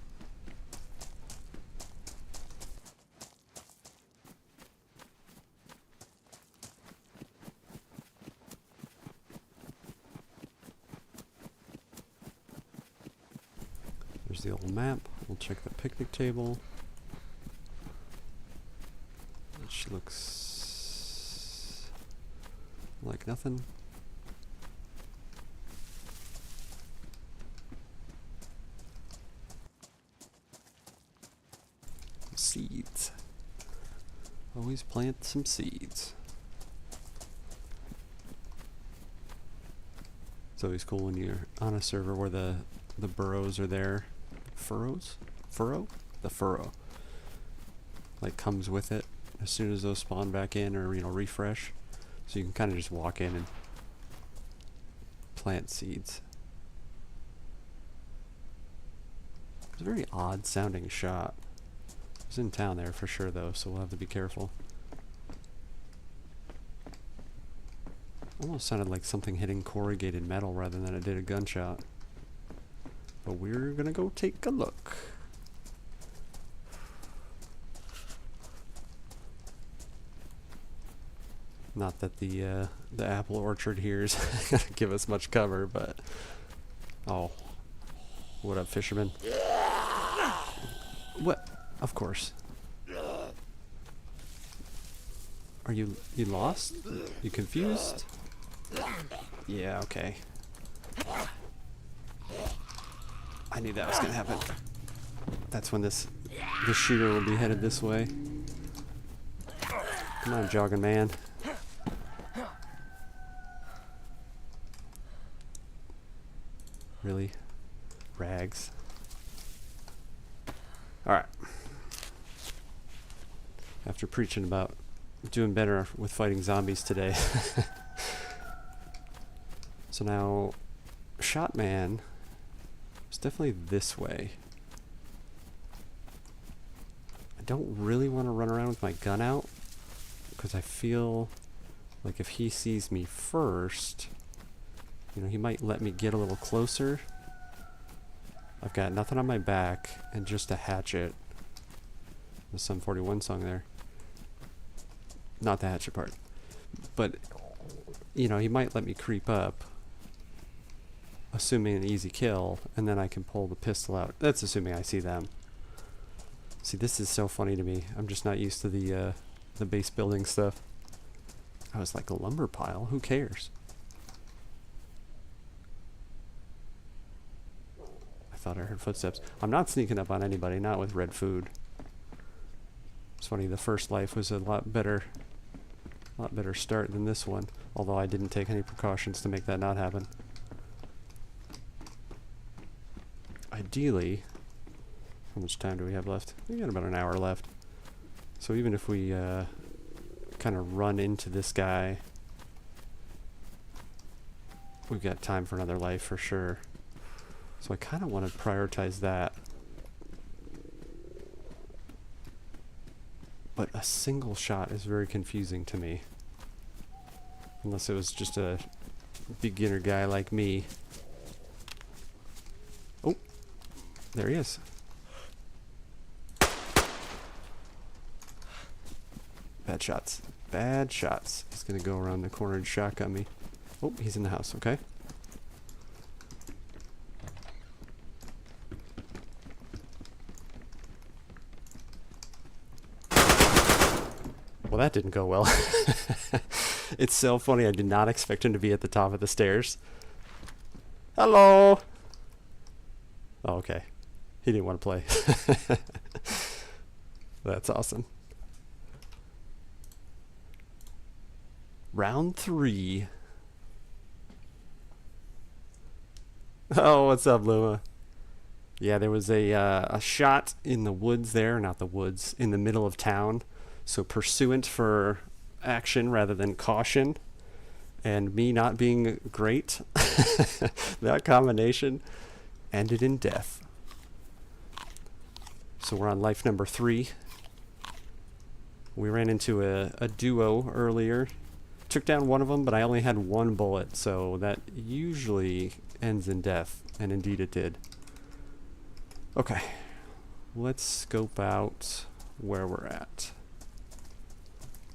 There's the old map. We'll check the picnic table. Which looks like nothing. Seeds. Always plant some seeds. It's always cool when you're on a server where the burrows are there. Furrows? Furrow? The furrow. Like comes with it as soon as those spawn back in or, you know, refresh. So you can kind of just walk in and plant seeds. It's a very odd sounding shot. It's in town there for sure though, so we'll have to be careful. Almost sounded like something hitting corrugated metal rather than it did a gunshot. But we're gonna go take a look. Not that the apple orchard here is gonna give us much cover, but oh, what up, fisherman? What? Of course. Are you lost? You confused? Yeah, okay. I knew that was gonna happen. That's when this shooter will be headed this way. Come on, jogging man. Really? Rags. Alright. After preaching about doing better with fighting zombies today. So now, Shotman is definitely this way. I don't really want to run around with my gun out, because I feel like if he sees me first, you know, he might let me get a little closer. I've got nothing on my back and just a hatchet. The Sum 41 song there. Not the hatchet part. But, you know, he might let me creep up, assuming an easy kill, and then I can pull the pistol out. That's assuming I see them. See, this is so funny to me. I'm just not used to the base building stuff. I was like, a lumber pile? Who cares? I thought I heard footsteps. I'm not sneaking up on anybody, not with red food. It's funny, the first life was a lot better start than this one, although I didn't take any precautions to make that not happen. Ideally, how much time do we have left? We got about an hour left. So even if we kind of run into this guy, we've got time for another life for sure. So I kind of want to prioritize that. But a single shot is very confusing to me. Unless it was just a beginner guy like me. Oh, there he is. Bad shots. Bad shots. He's going to go around the corner and shotgun me. Oh, he's in the house, okay. Well, that didn't go well. It's so funny. I did not expect him to be at the top of the stairs. Hello! Oh, okay. He didn't want to play. That's awesome. Round 3. Oh, what's up, Luma? Yeah, there was a shot in the woods there. Not the woods. In the middle of town. So pursuant for action rather than caution, and me not being great, that combination ended in death. So we're on life number 3. We ran into a duo earlier. Took down one of them, but I only had one bullet, so that usually ends in death, and indeed it did. Okay, let's scope out where we're at.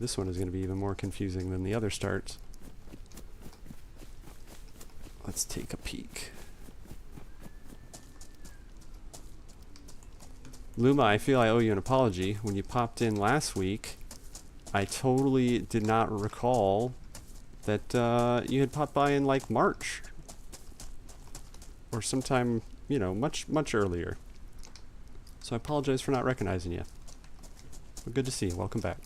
This one is going to be even more confusing than the other starts. Let's take a peek. Luma, I feel I owe you an apology. When you popped in last week, I totally did not recall that you had popped by in like March. Or sometime, you know, much earlier. So I apologize for not recognizing you. But good to see you. Welcome back.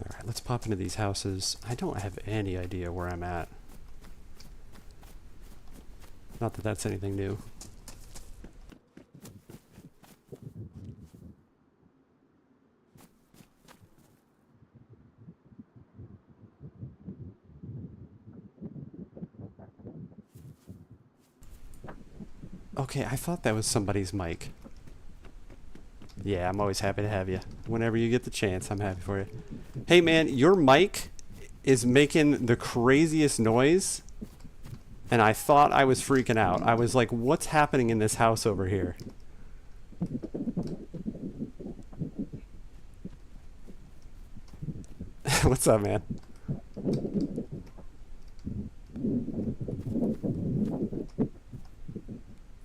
Alright, let's pop into these houses. I don't have any idea where I'm at. Not that that's anything new. Okay, I thought that was somebody's mic. Yeah, I'm always happy to have you. Whenever you get the chance, I'm happy for you. Hey man, your mic is making the craziest noise, and I thought I was freaking out. I was like, what's happening in this house over here? What's up, man?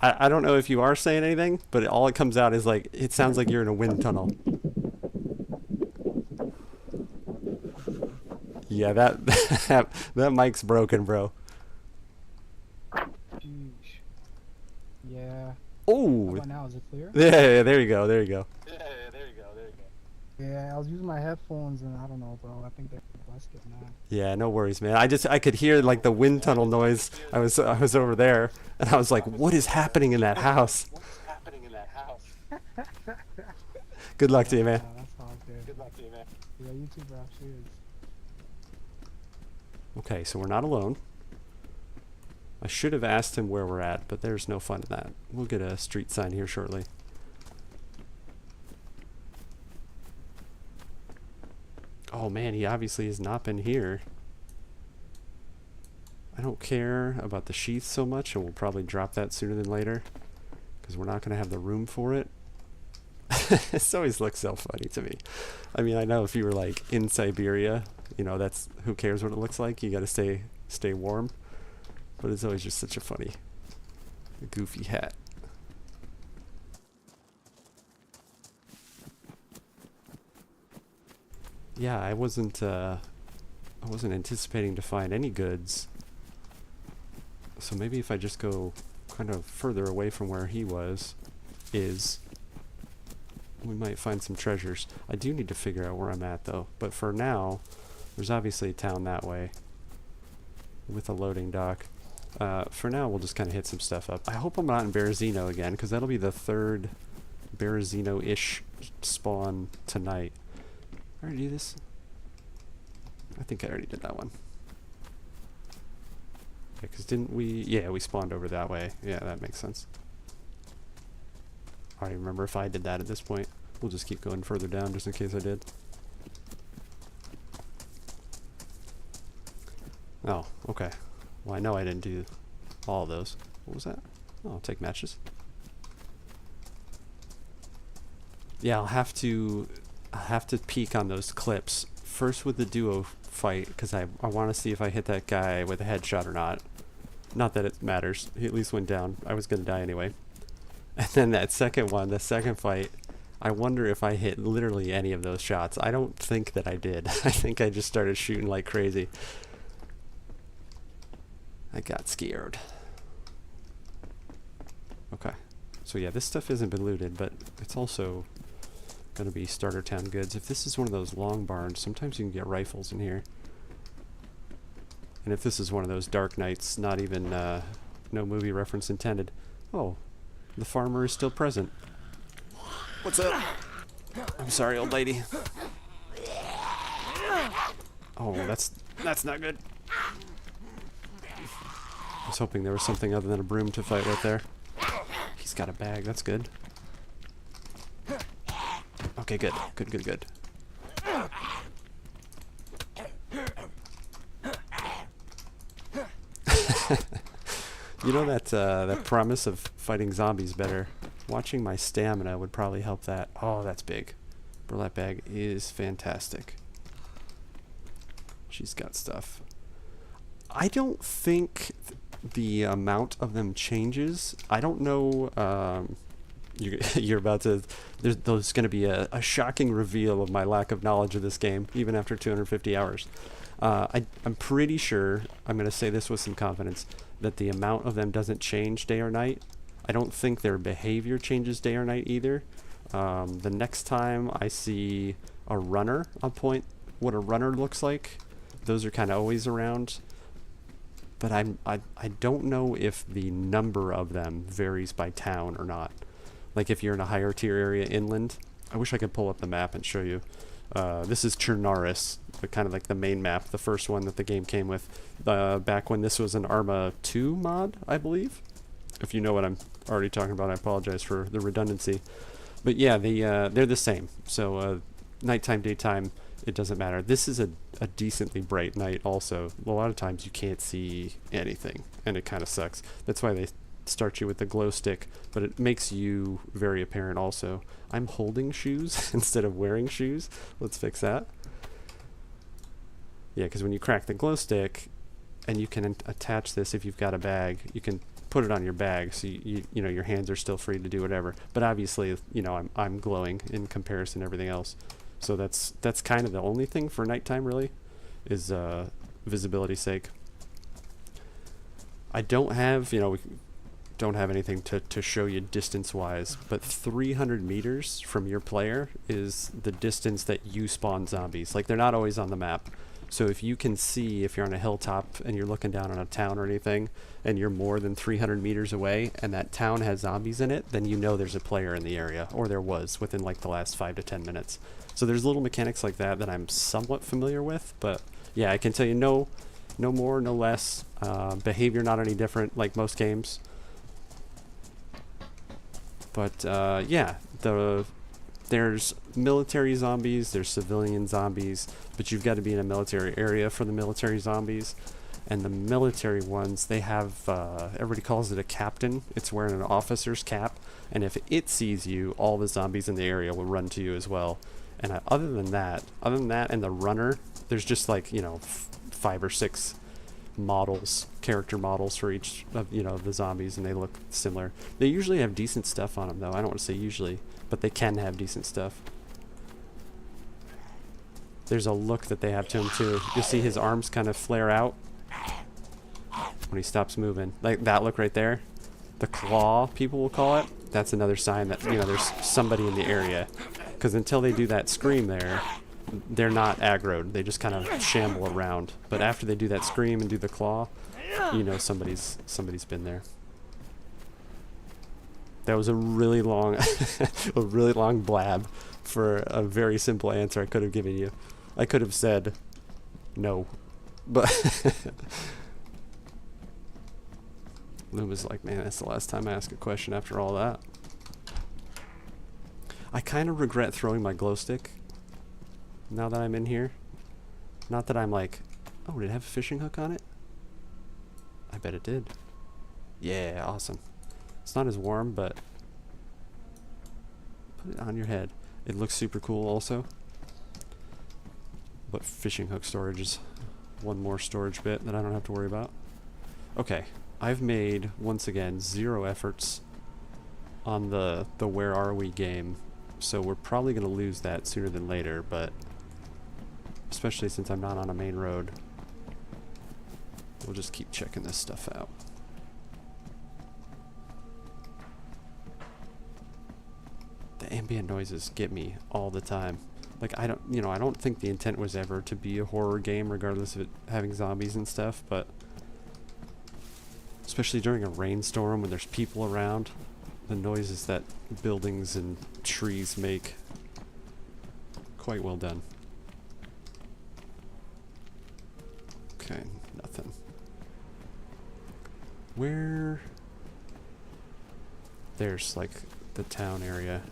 I don't know if you are saying anything, but all it comes out is like, it sounds like you're in a wind tunnel. Yeah, that mic's broken, bro. Sheesh. Yeah. Oh. How about now? Is it clear? Yeah, there you go, there you go. Yeah, I was using my headphones and I don't know, bro. I think they're busted now. Yeah, no worries, man. I could hear like the wind tunnel noise. I was over there, and I was like, what is happening in that house? Good luck to you, man. That's all good. Good luck to you, man. Yeah, you too, bro. Cheers. Okay, so we're not alone. I should have asked him where we're at, but there's no fun in that. We'll get a street sign here shortly. Oh man, he obviously has not been here. I don't care about the sheath so much, and we'll probably drop that sooner than later, because we're not going to have the room for it. This always looks so funny to me. I mean, I know if you were like in Siberia, you know, that's, who cares what it looks like, you got to stay warm. But it's always just such a funny, goofy hat. Yeah, I wasn't anticipating to find any goods. So maybe if I just go kind of further away from where he we might find some treasures. I do need to figure out where I'm at though. But for now, there's obviously a town that way with a loading dock. For now, we'll just kind of hit some stuff up. I hope I'm not in Berezino again, because that'll be the third Berezino-ish spawn tonight. I already do this? I think I already did that one. Yeah, because didn't we... Yeah, we spawned over that way. Yeah, that makes sense. I don't even remember if I did that at this point. We'll just keep going further down just in case I did. Oh, okay. Well, I know I didn't do all of those. What was that? Oh, I'll take matches. Yeah, I'll have to peek on those clips. First with the duo fight, because I want to see if I hit that guy with a headshot or not. Not that it matters. He at least went down. I was going to die anyway. And then that second one, the second fight, I wonder if I hit literally any of those shots. I don't think that I did. I think I just started shooting like crazy. I got scared. Okay. So yeah, this stuff hasn't been looted, but it's also going to be starter town goods. If this is one of those long barns, sometimes you can get rifles in here. And if this is one of those dark nights, not even, no movie reference intended. Oh, the farmer is still present. What's up? I'm sorry, old lady. Oh, that's not good. I was hoping there was something other than a broom to fight with there. He's got a bag, that's good. Okay, good. Good, good, good. You know that that promise of fighting zombies better. Watching my stamina would probably help that. Oh, that's big. Burlap bag is fantastic. She's got stuff. I don't think the amount of them changes. I don't know. You're about to. There's going to be a shocking reveal of my lack of knowledge of this game, even after 250 hours. I'm pretty sure, I'm going to say this with some confidence, that the amount of them doesn't change day or night. I don't think their behavior changes day or night either. The next time I see a runner, I'll point what a runner looks like. Those are kind of always around. But I don't know if the number of them varies by town or not. Like if you're in a higher tier area inland. I wish I could pull up the map and show you. This is Chernarus, but kind of like the main map, the first one that the game came with, back when this was an Arma 2 mod, I believe. If you know what I'm already talking about, I apologize for the redundancy. But yeah, they're the same. So nighttime, daytime, it doesn't matter. This is a decently bright night also. A lot of times you can't see anything, and it kind of sucks. That's why they start you with the glow stick, but it makes you very apparent also. I'm holding shoes instead of wearing shoes. Let's fix that. Yeah, because when you crack the glow stick, and you can attach this if you've got a bag, you can put it on your bag, so you know your hands are still free to do whatever. But obviously, you know, I'm glowing in comparison to everything else. So that's kind of the only thing for nighttime really, is visibility's sake. I don't have, you know, we don't have anything to show you distance-wise, but 300 meters from your player is the distance that you spawn zombies. Like, they're not always on the map. So if you can see, if you're on a hilltop and you're looking down on a town or anything, and you're more than 300 meters away, and that town has zombies in it, then you know there's a player in the area, or there was within like the last 5 to 10 minutes. So there's little mechanics like that that I'm somewhat familiar with, but yeah, I can tell you no more, no less. Behavior not any different, like most games. But yeah, there's military zombies, there's civilian zombies, but you've got to be in a military area for the military zombies. And the military ones, they have, everybody calls it a captain. It's wearing an officer's cap, and if it sees you, all the zombies in the area will run to you as well. And other than that and the runner, there's just like, you know, 5 or 6 models, character models for each of, you know, the zombies, and they look similar. They usually have decent stuff on them though. I don't want to say usually, but they can have decent stuff. There's a look that they have to him too. You'll see his arms kind of flare out when he stops moving. Like that look right there. The claw, people will call it. That's another sign that, you know, there's somebody in the area. Because until they do that scream there, they're not aggroed. They just kind of shamble around. But after they do that scream and do the claw, you know somebody's been there. That was a really long blab for a very simple answer I could have given you. I could have said no, but Luma's like, man, that's the last time I ask a question after all that. I kind of regret throwing my glow stick now that I'm in here. Not that I'm like, oh, did it have a fishing hook on it? I bet it did. Yeah, awesome. It's not as warm, but put it on your head. It looks super cool also. But fishing hook storage is one more storage bit that I don't have to worry about. Okay, I've made, once again, 0 efforts on the Where Are We game. So we're probably going to lose that sooner than later, but especially since I'm not on a main road, we'll just keep checking this stuff out. The ambient noises get me all the time. Like, I don't think the intent was ever to be a horror game, regardless of it having zombies and stuff, but especially during a rainstorm when there's people around, the noises that buildings and trees make, quite well done. Okay, nothing. Where? There's like the town area.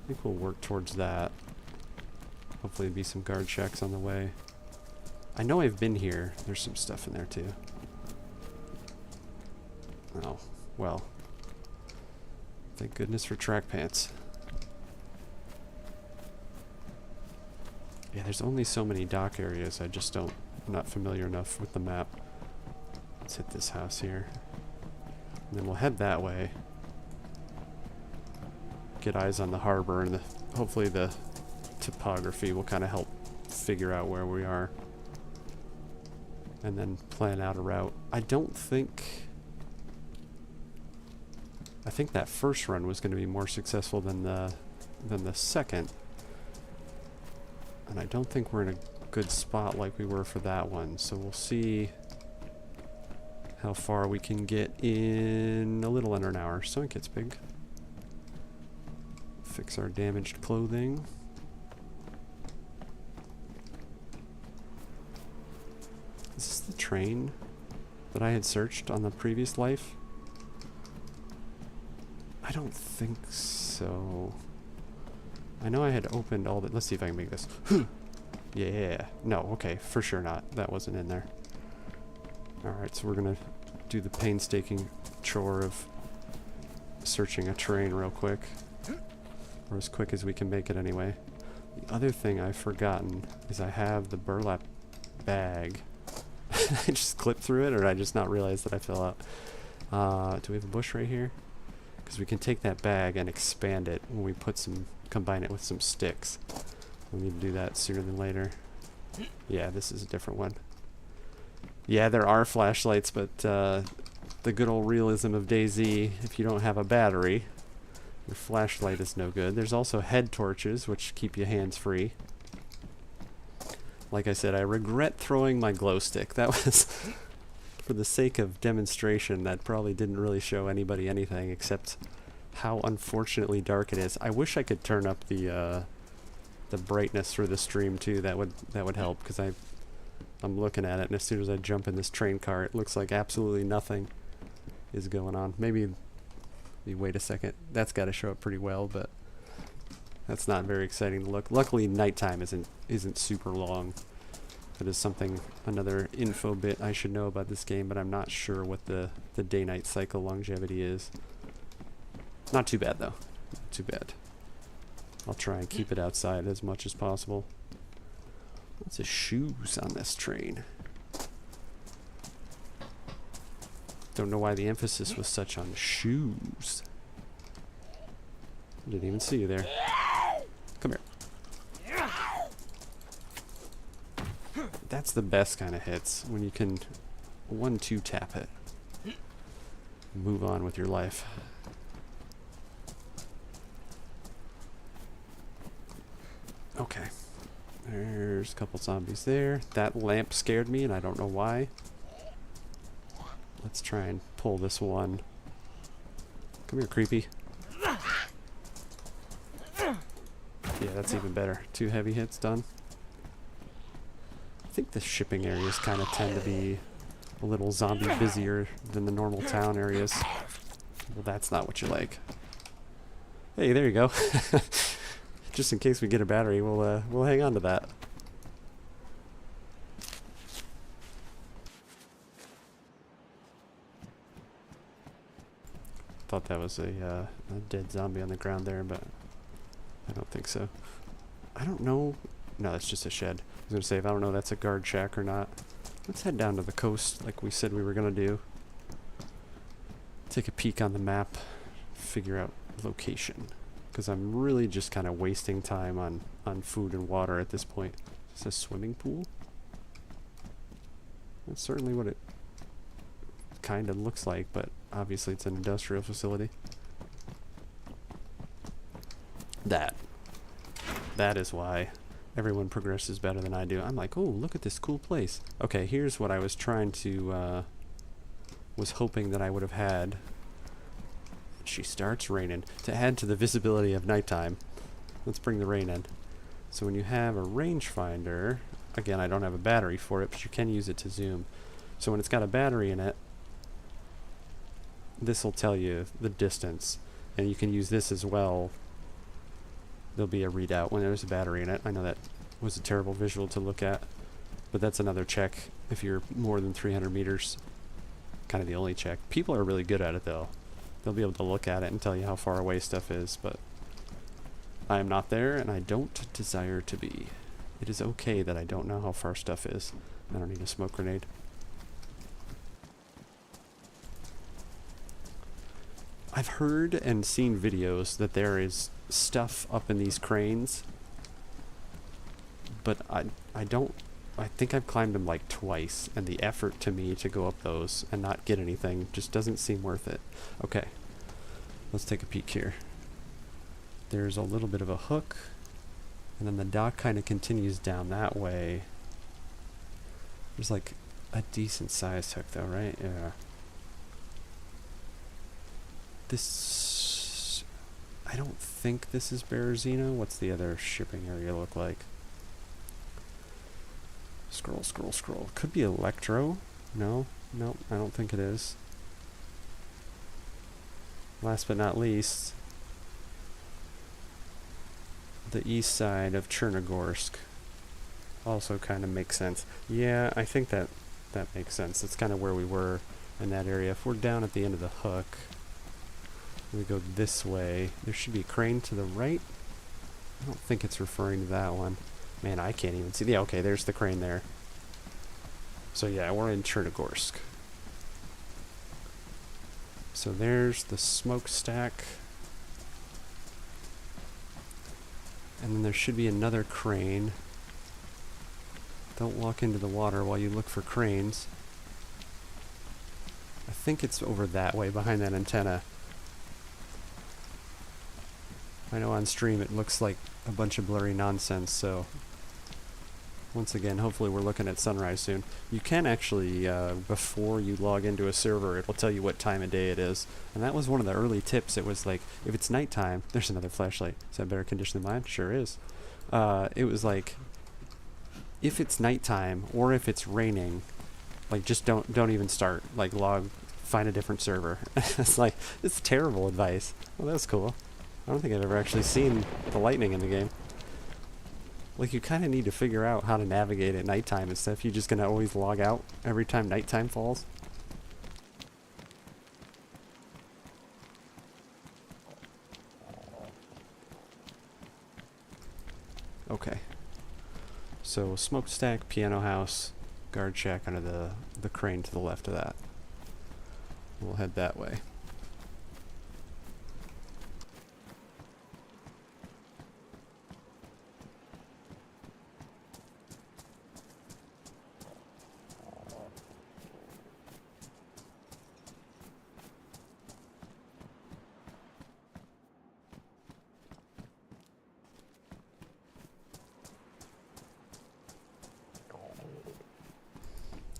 I think we'll work towards that. Hopefully there'll be some guard checks on the way. I know I've been here. There's some stuff in there too. Oh, well. Thank goodness for track pants. Yeah, there's only so many dock areas. I'm not familiar enough with the map. Let's hit this house here. And then we'll head that way. Get eyes on the harbor, and hopefully the topography will kind of help figure out where we are. And then plan out a route. I think that first run was going to be more successful than the second. And I don't think we're in a good spot like we were for that one. So we'll see how far we can get in a little under an hour. So it gets big. Fix our damaged clothing. Is this the train that I had searched on the previous life? I don't think so. I know I had opened all the... Let's see if I can make this. Yeah. No, okay. For sure not. That wasn't in there. Alright, so we're going to do the painstaking chore of searching a train real quick. Or as quick as we can make it anyway. The other thing I've forgotten is I have the burlap bag. I just clipped through it, or did I just not realize that I fell out? Do we have a bush right here? Because we can take that bag and expand it when we combine it with some sticks. We need to do that sooner than later. Yeah, this is a different one. Yeah, there are flashlights, but the good old realism of dayz, if you don't have a battery, your flashlight is no good. There's also head torches, which keep your hands free. Like I said, I regret throwing my glow stick. That was, for the sake of demonstration, that probably didn't really show anybody anything except how unfortunately dark it is. I wish I could turn up the brightness for the stream too. That would help, because I'm looking at it, and as soon as I jump in this train car, it looks like absolutely nothing is going on. Maybe wait a second. That's got to show up pretty well, but that's not very exciting to look. Luckily, nighttime isn't super long. That is another info bit I should know about this game, but I'm not sure what the day-night cycle longevity is. Not too bad, though. Not too bad. I'll try and keep it outside as much as possible. Lots of shoes on this train. Don't know why the emphasis was such on shoes. Didn't even see you there. Come here. That's the best kind of hits, when you can 1-2 tap it. Move on with your life. Okay. There's a couple zombies there. That lamp scared me, and I don't know why. Let's try and pull this one. Come here, creepy. Yeah, that's even better. 2 heavy hits done. I think the shipping areas kind of tend to be a little zombie busier than the normal town areas. Well, that's not what you like. Hey, there you go. Just in case we get a battery, we'll hang on to that. Thought that was a dead zombie on the ground there, but I don't think so. I don't know. No, that's just a shed. I was going to say, if I don't know if that's a guard shack or not. Let's head down to the coast like we said we were going to do. Take a peek on the map. Figure out location. Because I'm really just kind of wasting time on food and water at this point. Is this a swimming pool? That's certainly what it kind of looks like, but obviously it's an industrial facility. That is why everyone progresses better than I do. I'm like, oh, look at this cool place. Okay, here's what I was trying to, was hoping that I would have had. She starts raining. To add to the visibility of nighttime, let's bring the rain in. So when you have a rangefinder, again, I don't have a battery for it, but you can use it to zoom. So when it's got a battery in it, this will tell you the distance, and you can use this as well there'll be a readout when there's a battery in it. I know that was a terrible visual to look at, but that's another check if you're more than 300 meters. Kind of the only check. People are really good at it though. They'll be able to look at it and tell you how far away stuff is, but I am not there and I don't desire to be. It is okay that I don't know how far stuff is. I don't need a smoke grenade. I've heard and seen videos that there is stuff up in these cranes, but I think I've climbed them like twice, and the effort to me to go up those and not get anything just doesn't seem worth it. Okay, let's take a peek here. There's a little bit of a hook, and then the dock kind of continues down that way. There's like a decent sized hook though, right? Yeah. This, I don't think this is Berezino. What's the other shipping area look like? Scroll, scroll, scroll. Could be Electro. No, no, I don't think it is. Last but not least, the east side of Chernogorsk also kind of makes sense. Yeah, I think that makes sense. It's kind of where we were in that area. If we're down at the end of the hook, we go this way. There should be a crane to the right. I don't think it's referring to that one. Man, I can't even see. Yeah, okay, there's the crane there. So yeah, we're in Chernogorsk. So there's the smokestack. And then there should be another crane. Don't walk into the water while you look for cranes. I think it's over that way, behind that antenna. I know on stream it looks like a bunch of blurry nonsense, so once again, hopefully we're looking at sunrise soon. You can actually, before you log into a server, it will tell you what time of day it is. And that was one of the early tips. It was like, if it's nighttime, there's another flashlight. Is that better condition than mine? Sure is. It was like, if it's nighttime or if it's raining, like just don't even start. Like find a different server. It's like, it's terrible advice. Well, that's cool. I don't think I've ever actually seen the lightning in the game. Like, you kind of need to figure out how to navigate at nighttime and stuff. You're just going to always log out every time nighttime falls. Okay. So, smokestack, piano house, guard shack under the crane to the left of that. We'll head that way.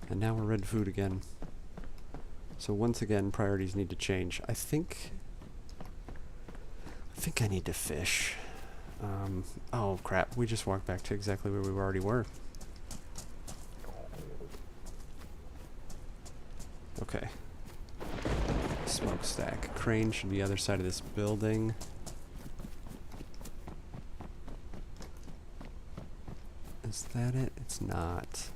And now we're red food again. So once again, priorities need to change. I think I need to fish. Oh crap, we just walked back to exactly where we already were. Okay. Smokestack. Crane should be other side of this building. Is that it? It's not.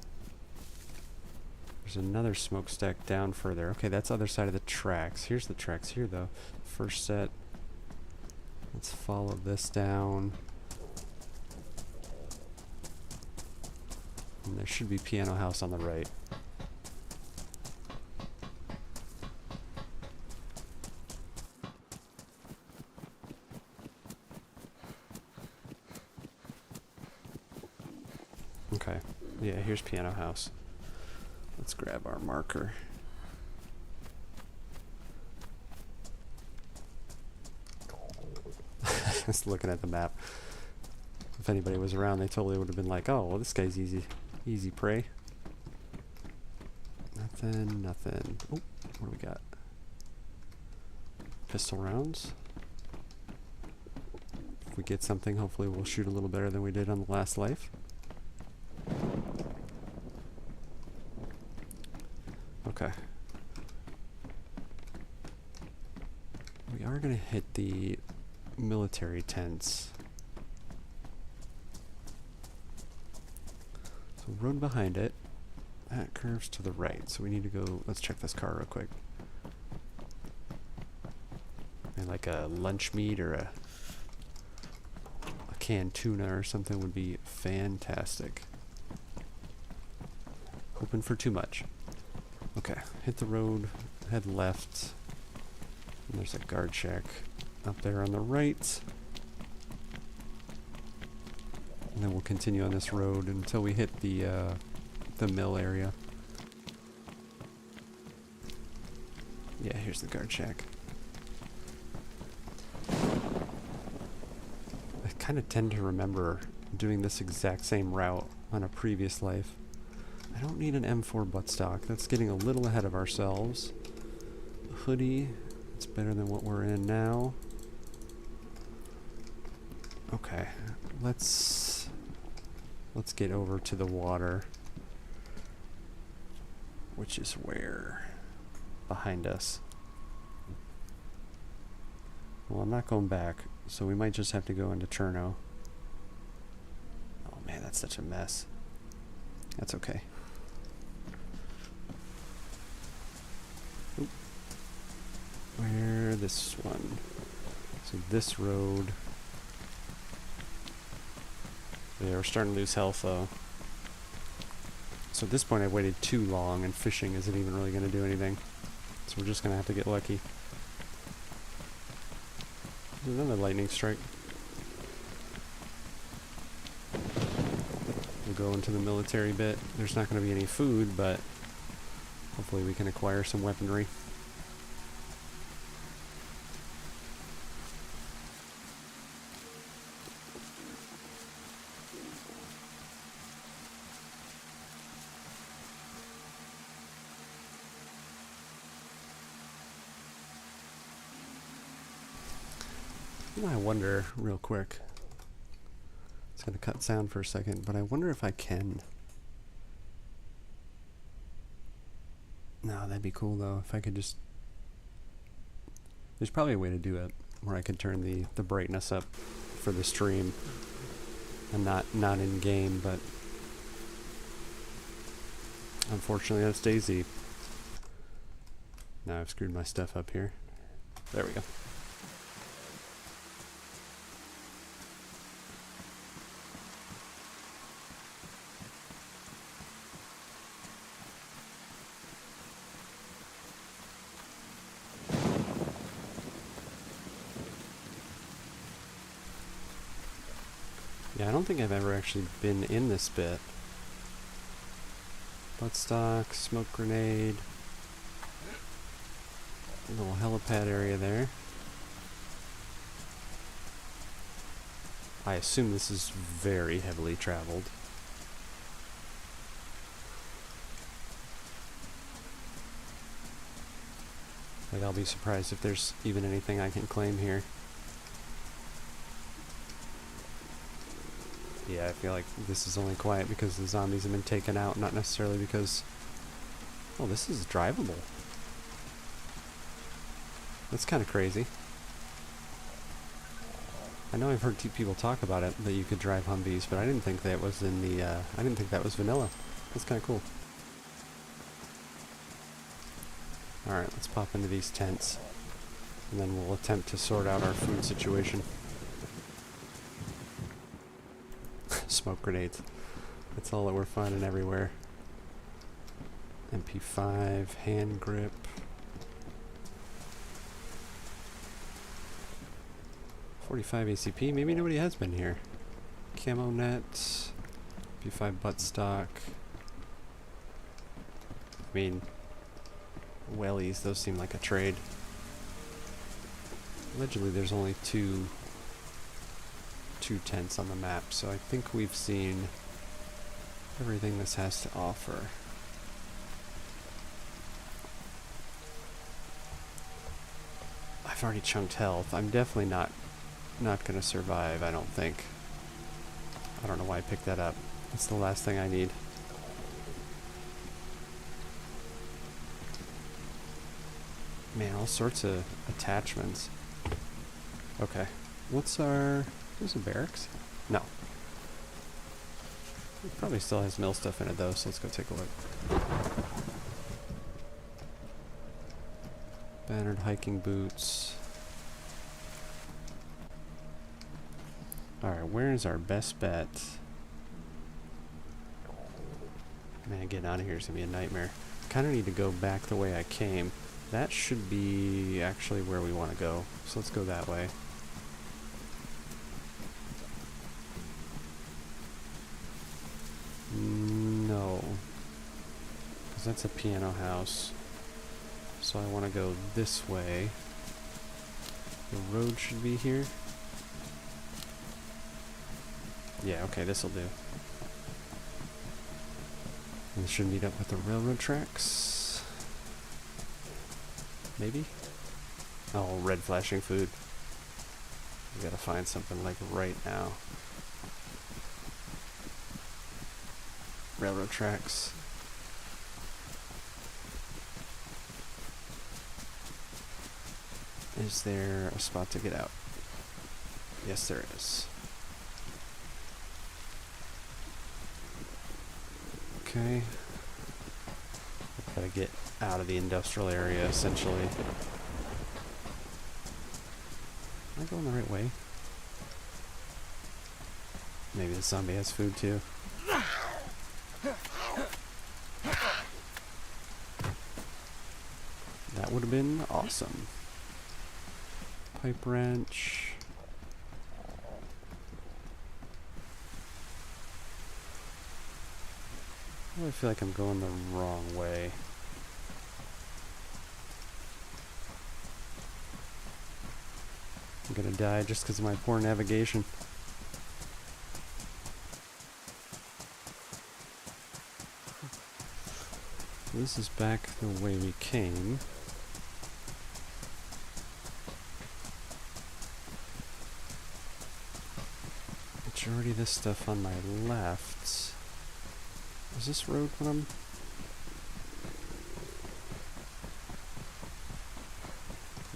There's another smokestack down further. Okay, that's other side of the tracks. Here's the tracks here, though. First set. Let's follow this down. And there should be piano house on the right. Okay. Yeah, here's piano house. Let's grab our marker. Just looking at the map. If anybody was around, they totally would have been like, oh, well, this guy's easy prey. Nothing, nothing. Oh, what do we got? Pistol rounds. If we get something, hopefully we'll shoot a little better than we did on the last life. Okay. We are going to hit the military tents. road behind it. That curves to the right, so we need to go. Let's check this car real quick. And like a lunch meat or a canned tuna or something would be fantastic. Hoping for too much. Okay, hit the road, head left. And there's a guard shack up there on the right. And then we'll continue on this road until we hit the mill area. Yeah, here's the guard shack. I kind of tend to remember doing this exact same route on a previous life. I don't need an M4 buttstock. That's getting a little ahead of ourselves. A hoodie. It's better than what we're in now. Okay, let's get over to the water, which is where? Behind us. Well, I'm not going back, so we might just have to go into Cherno. Oh man, that's such a mess. That's okay. Oop. Where this one? So this road. Yeah, we're starting to lose health though. So at this point I've waited too long and fishing isn't even really going to do anything. So we're just going to have to get lucky. There's another lightning strike. We'll go into the military bit. There's not going to be any food, but hopefully we can acquire some weaponry. I wonder, real quick, it's going to cut sound for a second, but I wonder if I can. No, that'd be cool though, if I could just... There's probably a way to do it, where I could turn the brightness up for the stream, and not in game, but... Unfortunately, that's dayz. Now I've screwed my stuff up here. There we go. Yeah, I don't think I've ever actually been in this bit. Buttstock, smoke grenade, a little helipad area there. I assume this is very heavily traveled. Like, I'll be surprised if there's even anything I can claim here. Yeah, I feel like this is only quiet because the zombies have been taken out, not necessarily because... Oh, this is drivable. That's kind of crazy. I know I've heard people talk about it, that you could drive Humvees, but I didn't think that was in the, I didn't think that was vanilla. That's kind of cool. Alright, let's pop into these tents, and then we'll attempt to sort out our food situation. Smoke grenades. That's all that we're finding everywhere. MP5, hand grip. .45 ACP. Maybe nobody has been here. Camo net. MP5 buttstock. I mean, wellies. Those seem like a trade. Allegedly, there's only two tents on the map, so I think we've seen everything this has to offer. I've already chunked health. I'm definitely not gonna survive, I don't think. I don't know why I picked that up. That's the last thing I need. Man, all sorts of attachments. Okay. What's our... There's a barracks? No. It probably still has mill stuff in it though, so let's go take a look. Bannered hiking boots. Alright, where is our best bet? Man, getting out of here is going to be a nightmare. Kind of need to go back the way I came. That should be actually where we want to go. So let's go that way. No. Because that's a piano house. So I want to go this way. The road should be here. Yeah, okay, this'll do. And this should meet up with the railroad tracks. Maybe? Oh, red flashing food. We gotta find something like right now. Railroad tracks. Is there a spot to get out? Yes, there is. Okay. Gotta get out of the industrial area, essentially. Am I going the right way? Maybe the zombie has food too. That would have been awesome. Pipe wrench. Oh, I feel like I'm going the wrong way. I'm gonna die just because of my poor navigation. This is back the way we came. Majority of this stuff on my left. Is this road what I'm...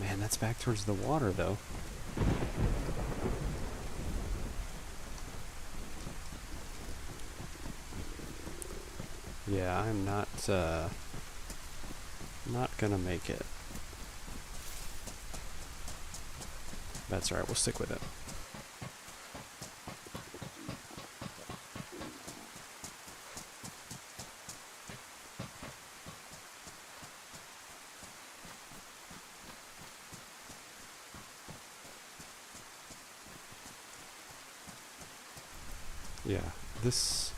Man, that's back towards the water though. Yeah, I'm not gonna make it. That's alright, we'll stick with it. Yeah, this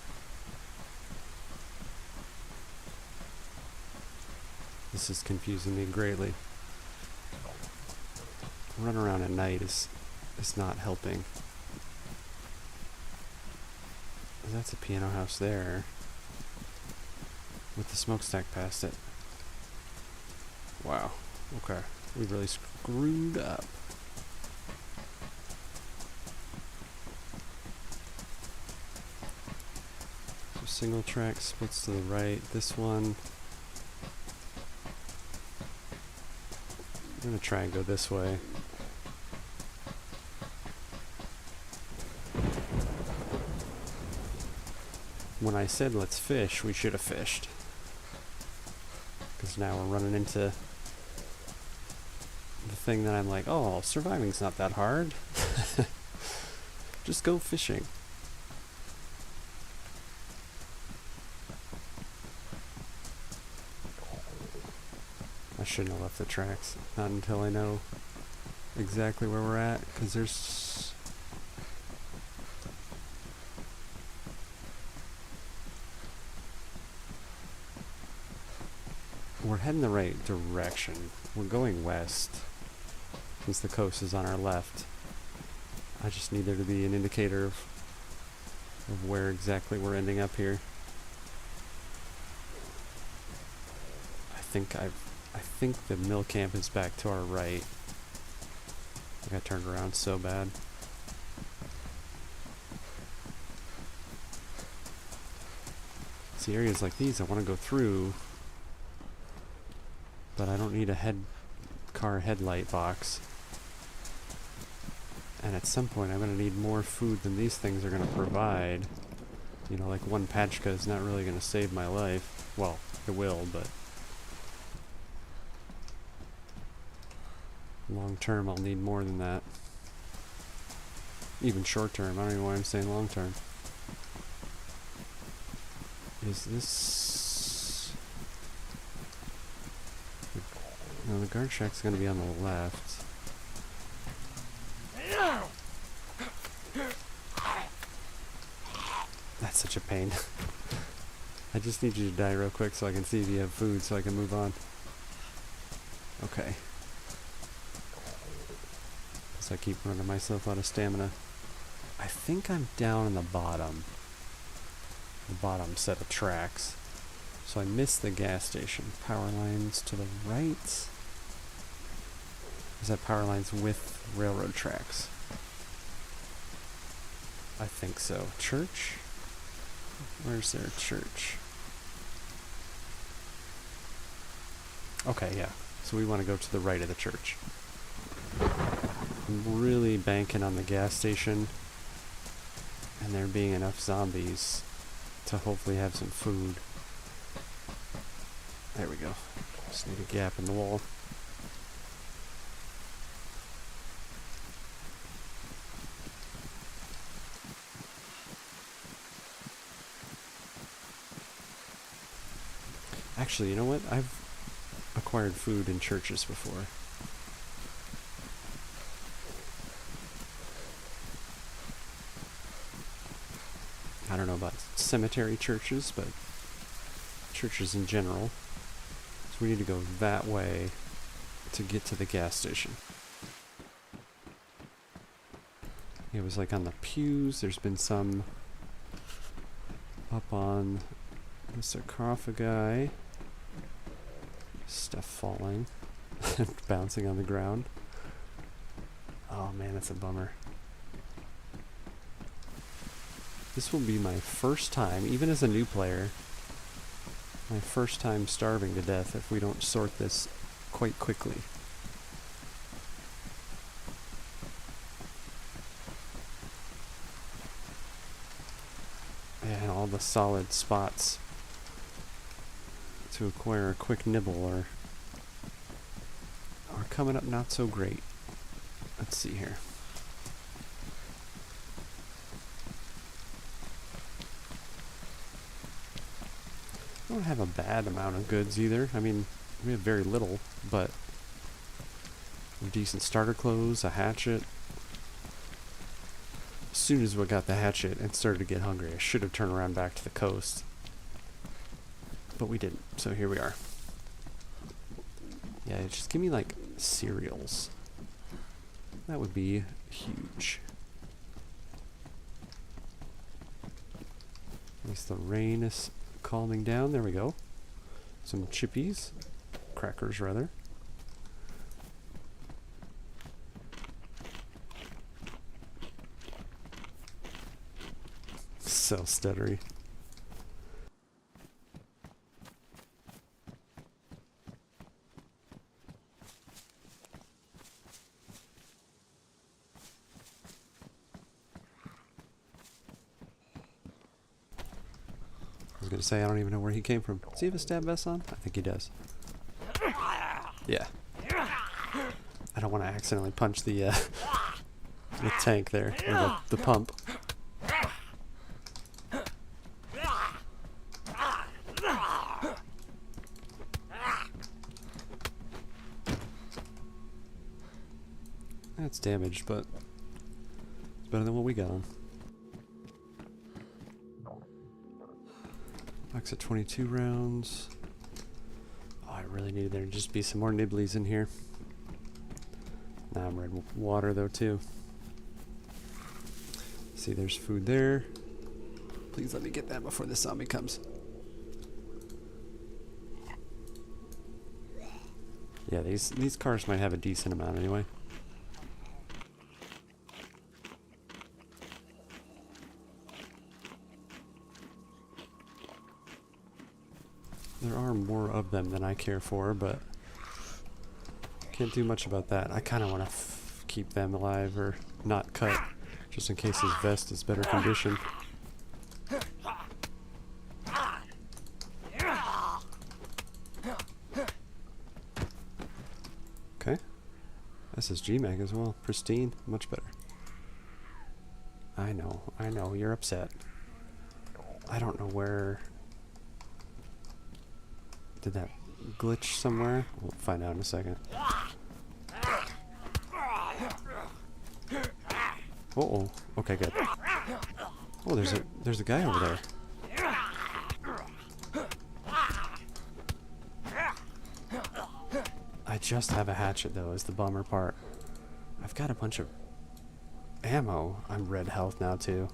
is confusing me greatly. Run around at night is not helping. That's a piano house there with the smokestack past it. Wow. Okay. We really screwed up. So single track splits to the right. This one. I'm gonna try and go this way. When I said let's fish, we should have fished. Because now we're running into the thing that I'm like, oh, surviving's not that hard. Just go fishing. I shouldn't have left the tracks. Not until I know exactly where we're at. Because there's... We're heading the right direction. We're going west, since the coast is on our left. I just need there to be an indicator of where exactly we're ending up here. I think the mill camp is back to our right. I got turned around so bad. See, areas like these I want to go through, but I don't need a car headlight box. And at some point I'm going to need more food than these things are going to provide. You know, like one patchka is not really going to save my life. Well, it will, but long term I'll need more than that. Even short term, I don't even know why I'm saying long term. Is this... No, the guard shack's going to be on the left. That's such a pain. I just need you to die real quick so I can see if you have food so I can move on. Okay. So I keep running myself out of stamina. I think I'm down in the bottom set of tracks. So I missed the gas station. Power lines to the right. Is that power lines with railroad tracks? I think so. Church? Where's their church? Okay, yeah. So we want to go to the right of the church. I'm really banking on the gas station and there being enough zombies to hopefully have some food. There we go. Just need a gap in the wall. Actually, you know what? I've acquired food in churches before. I don't know about cemetery churches, but churches in general. So we need to go that way to get to the gas station. It was like on the pews. There's been some up on the sarcophagi. Stuff falling. Bouncing on the ground. Oh man, that's a bummer. This will be my first time, even as a new player, my first time starving to death if we don't sort this quite quickly. And all the solid spots to acquire a quick nibble are coming up not so great. Let's see here. I don't have a bad amount of goods either. I mean, we have very little, but decent starter clothes, a hatchet. As soon as we got the hatchet and started to get hungry, I should have turned around back to the coast. But we didn't, so here we are. Yeah, just give me like cereals. That would be huge. At least the rain is calming down. There we go. Some chippies. Crackers, rather. So stuttery. I was gonna say, I don't even know where he came from. Does he have a stab vest on? I think he does. Yeah. I don't want to accidentally punch the tank there, or the pump. That's damaged, but it's better than what we got on. Box at 22 rounds. Oh, I really needed there to just be some more nibblies in here. Now I'm red water though too. See, there's food there. Please let me get that before the zombie comes. Yeah, these cars might have a decent amount anyway. There are more of them than I care for, but can't do much about that. I kind of want to keep them alive or not cut, just in case his vest is better condition. SSG mag as well. Pristine. Much better. I know. You're upset. I don't know where... Did that glitch somewhere? We'll find out in a second. Uh-oh. Okay, good. Oh, there's a guy over there. I just have a hatchet, though, is the bummer part. I've got a bunch of ammo. I'm red health now, too.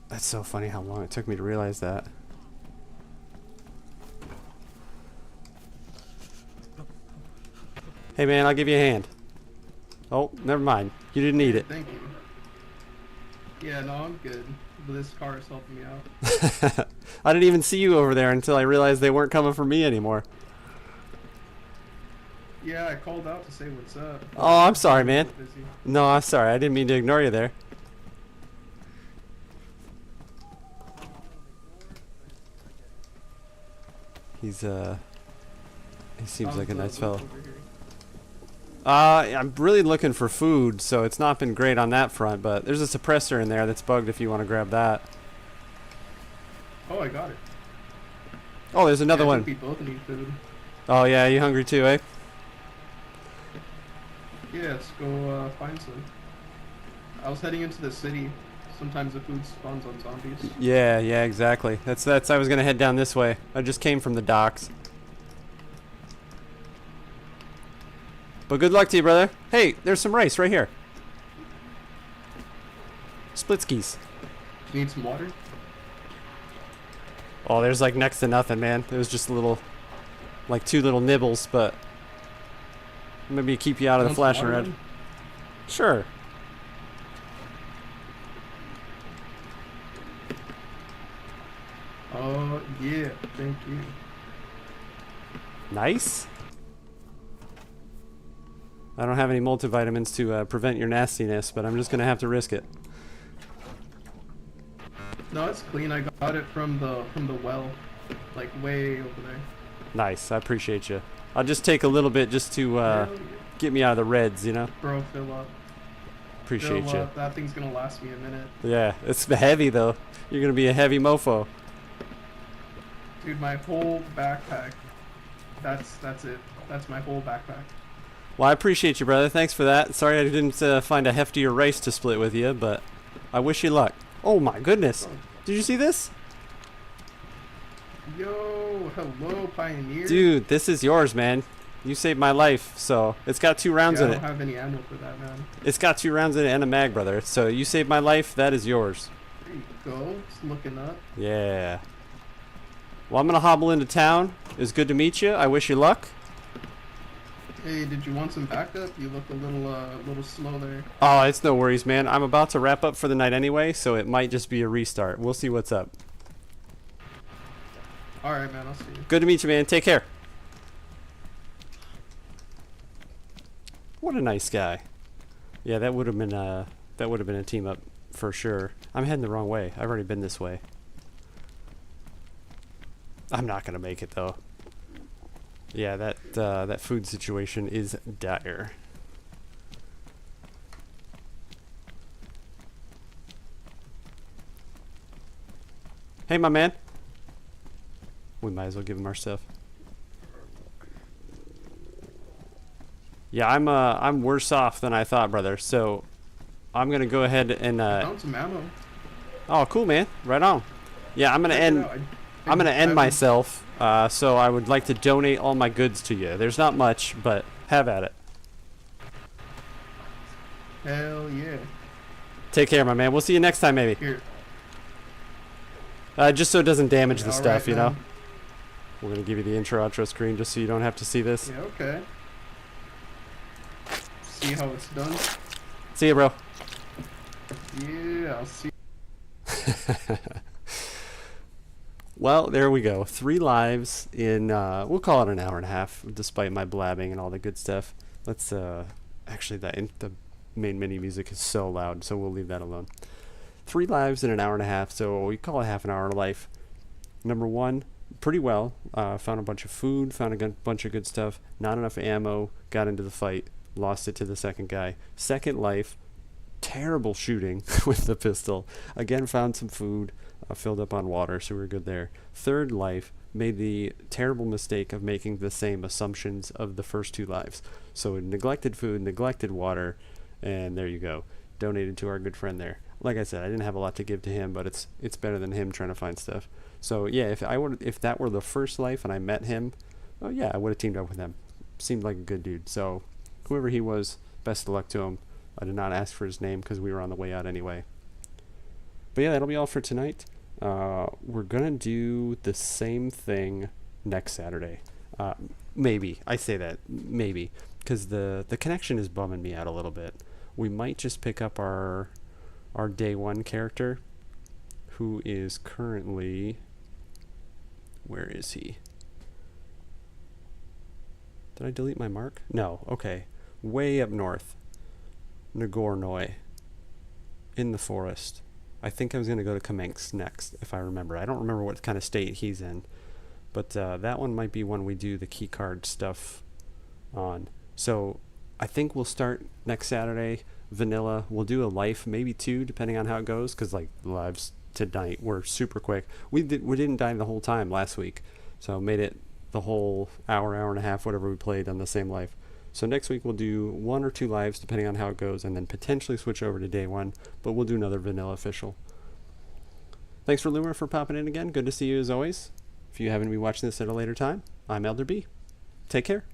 That's so funny how long it took me to realize that. Hey, man, I'll give you a hand. Oh, never mind. You didn't need it. Thank you. Yeah, no, I'm good. But this car is helping me out. I didn't even see you over there until I realized they weren't coming for me anymore. Yeah, I called out to say what's up. Oh, I'm sorry, man. Busy. No, I'm sorry. I didn't mean to ignore you there. He seems like a nice fellow. I'm really looking for food, so it's not been great on that front, but there's a suppressor in there that's bugged if you want to grab that. Oh, I got it. Oh, there's another I one. think we both need food. Oh, yeah, you hungry too, eh? Yeah, let's go find some. I was heading into the city. Sometimes the food spawns on zombies. Yeah, exactly. That's I was gonna head down this way. I just came from the docks. But good luck to you, brother. Hey, there's some rice right here. Splitskis. You need some water? Oh, there's like next to nothing, man. It was just a little, like 2 little nibbles, but maybe keep you out of the Want some flashing water, red. man? Sure. Oh, yeah. Thank you. Nice. I don't have any multivitamins to prevent your nastiness, but I'm just gonna have to risk it. No, it's clean. I got it from the well, like way over there. Nice. I appreciate you. I'll just take a little bit just to Hell yeah. get me out of the reds, you know? Bro, fill up. Appreciate Fill you. up. That thing's gonna last me a minute. Yeah, it's heavy though. You're gonna be a heavy mofo. Dude, my whole backpack. That's it. That's my whole backpack. Well, I appreciate you, brother. Thanks for that. Sorry I didn't find a heftier rice to split with you, but I wish you luck. Oh my goodness. Did you see this? Yo, hello, Pioneer. Dude, this is yours, man. You saved my life, so it's got 2 rounds Yeah, in I it. don't have any ammo for that, man. It's got 2 rounds in it and a mag, brother. So you saved my life, that is yours. There you go. It's looking up. Yeah. Well, I'm gonna hobble into town. It was good to meet you. I wish you luck. Hey, did you want some backup? You look a little slow there. Oh, it's no worries, man. I'm about to wrap up for the night anyway, so it might just be a restart. We'll see what's up. All right, man. I'll see you. Good to meet you, man. Take care. What a nice guy. Yeah, that would have been a team up for sure. I'm heading the wrong way. I've already been this way. I'm not gonna make it though. Yeah, that food situation is dire. Hey, my man. We might as well give him our stuff. Yeah, I'm worse off than I thought, brother. So I'm gonna go ahead and Found some ammo. oh, cool, man. Right on. Yeah, I'm gonna end myself. So I would like to donate all my goods to you. There's not much, but have at it. Hell yeah. Take care, my man. We'll see you next time, maybe. Here. Just so it doesn't damage the All stuff, right, you know. man. We're gonna give you the intro-outro screen just so you don't have to see this. Yeah, okay. See how it's done? See you, bro. Yeah, I'll see. Well, there we go. 3 lives in, we'll call it an hour and a half, despite my blabbing and all the good stuff. Let's, actually, the main menu music is so loud, so we'll leave that alone. 3 lives in an hour and a half, so we call it half an hour of life. Number 1, pretty well. Found a bunch of food, found a bunch of good stuff. Not enough ammo. Got into the fight. Lost it to the second guy. Second life. Terrible shooting with the pistol. Again, found some food. Filled up on water, so we were good there. Third life. Made the terrible mistake of making the same assumptions of the first 2 lives. So neglected food, neglected water, and there you go. Donated to our good friend there. Like I said, I didn't have a lot to give to him, but it's better than him trying to find stuff. So yeah, if that were the first life and I met him, oh yeah, I would have teamed up with him. Seemed like a good dude. So whoever he was, best of luck to him. I did not ask for his name because we were on the way out anyway. But yeah, that'll be all for tonight. We're gonna do the same thing next Saturday. Maybe. I say that maybe because the connection is bumming me out a little bit. We might just pick up our day 1 character, who is currently, where is he? Did I delete my mark? No. Okay. Way up north. Nagornoy. In the forest. I think I was going to go to Kamensk next, if I remember. I don't remember what kind of state he's in. But that one might be one we do the keycard stuff on. So I think we'll start next Saturday. Vanilla. We'll do a life, maybe 2, depending on how it goes. Because like lives tonight were super quick. We didn't die the whole time last week. So made it the whole hour and a half, whatever we played on the same life. So next week we'll do 1 or 2 lives depending on how it goes, and then potentially switch over to day 1, but we'll do another vanilla official. Thanks for Luma for popping in again. Good to see you as always. If you happen to be watching this at a later time, I'm elderb. Take care.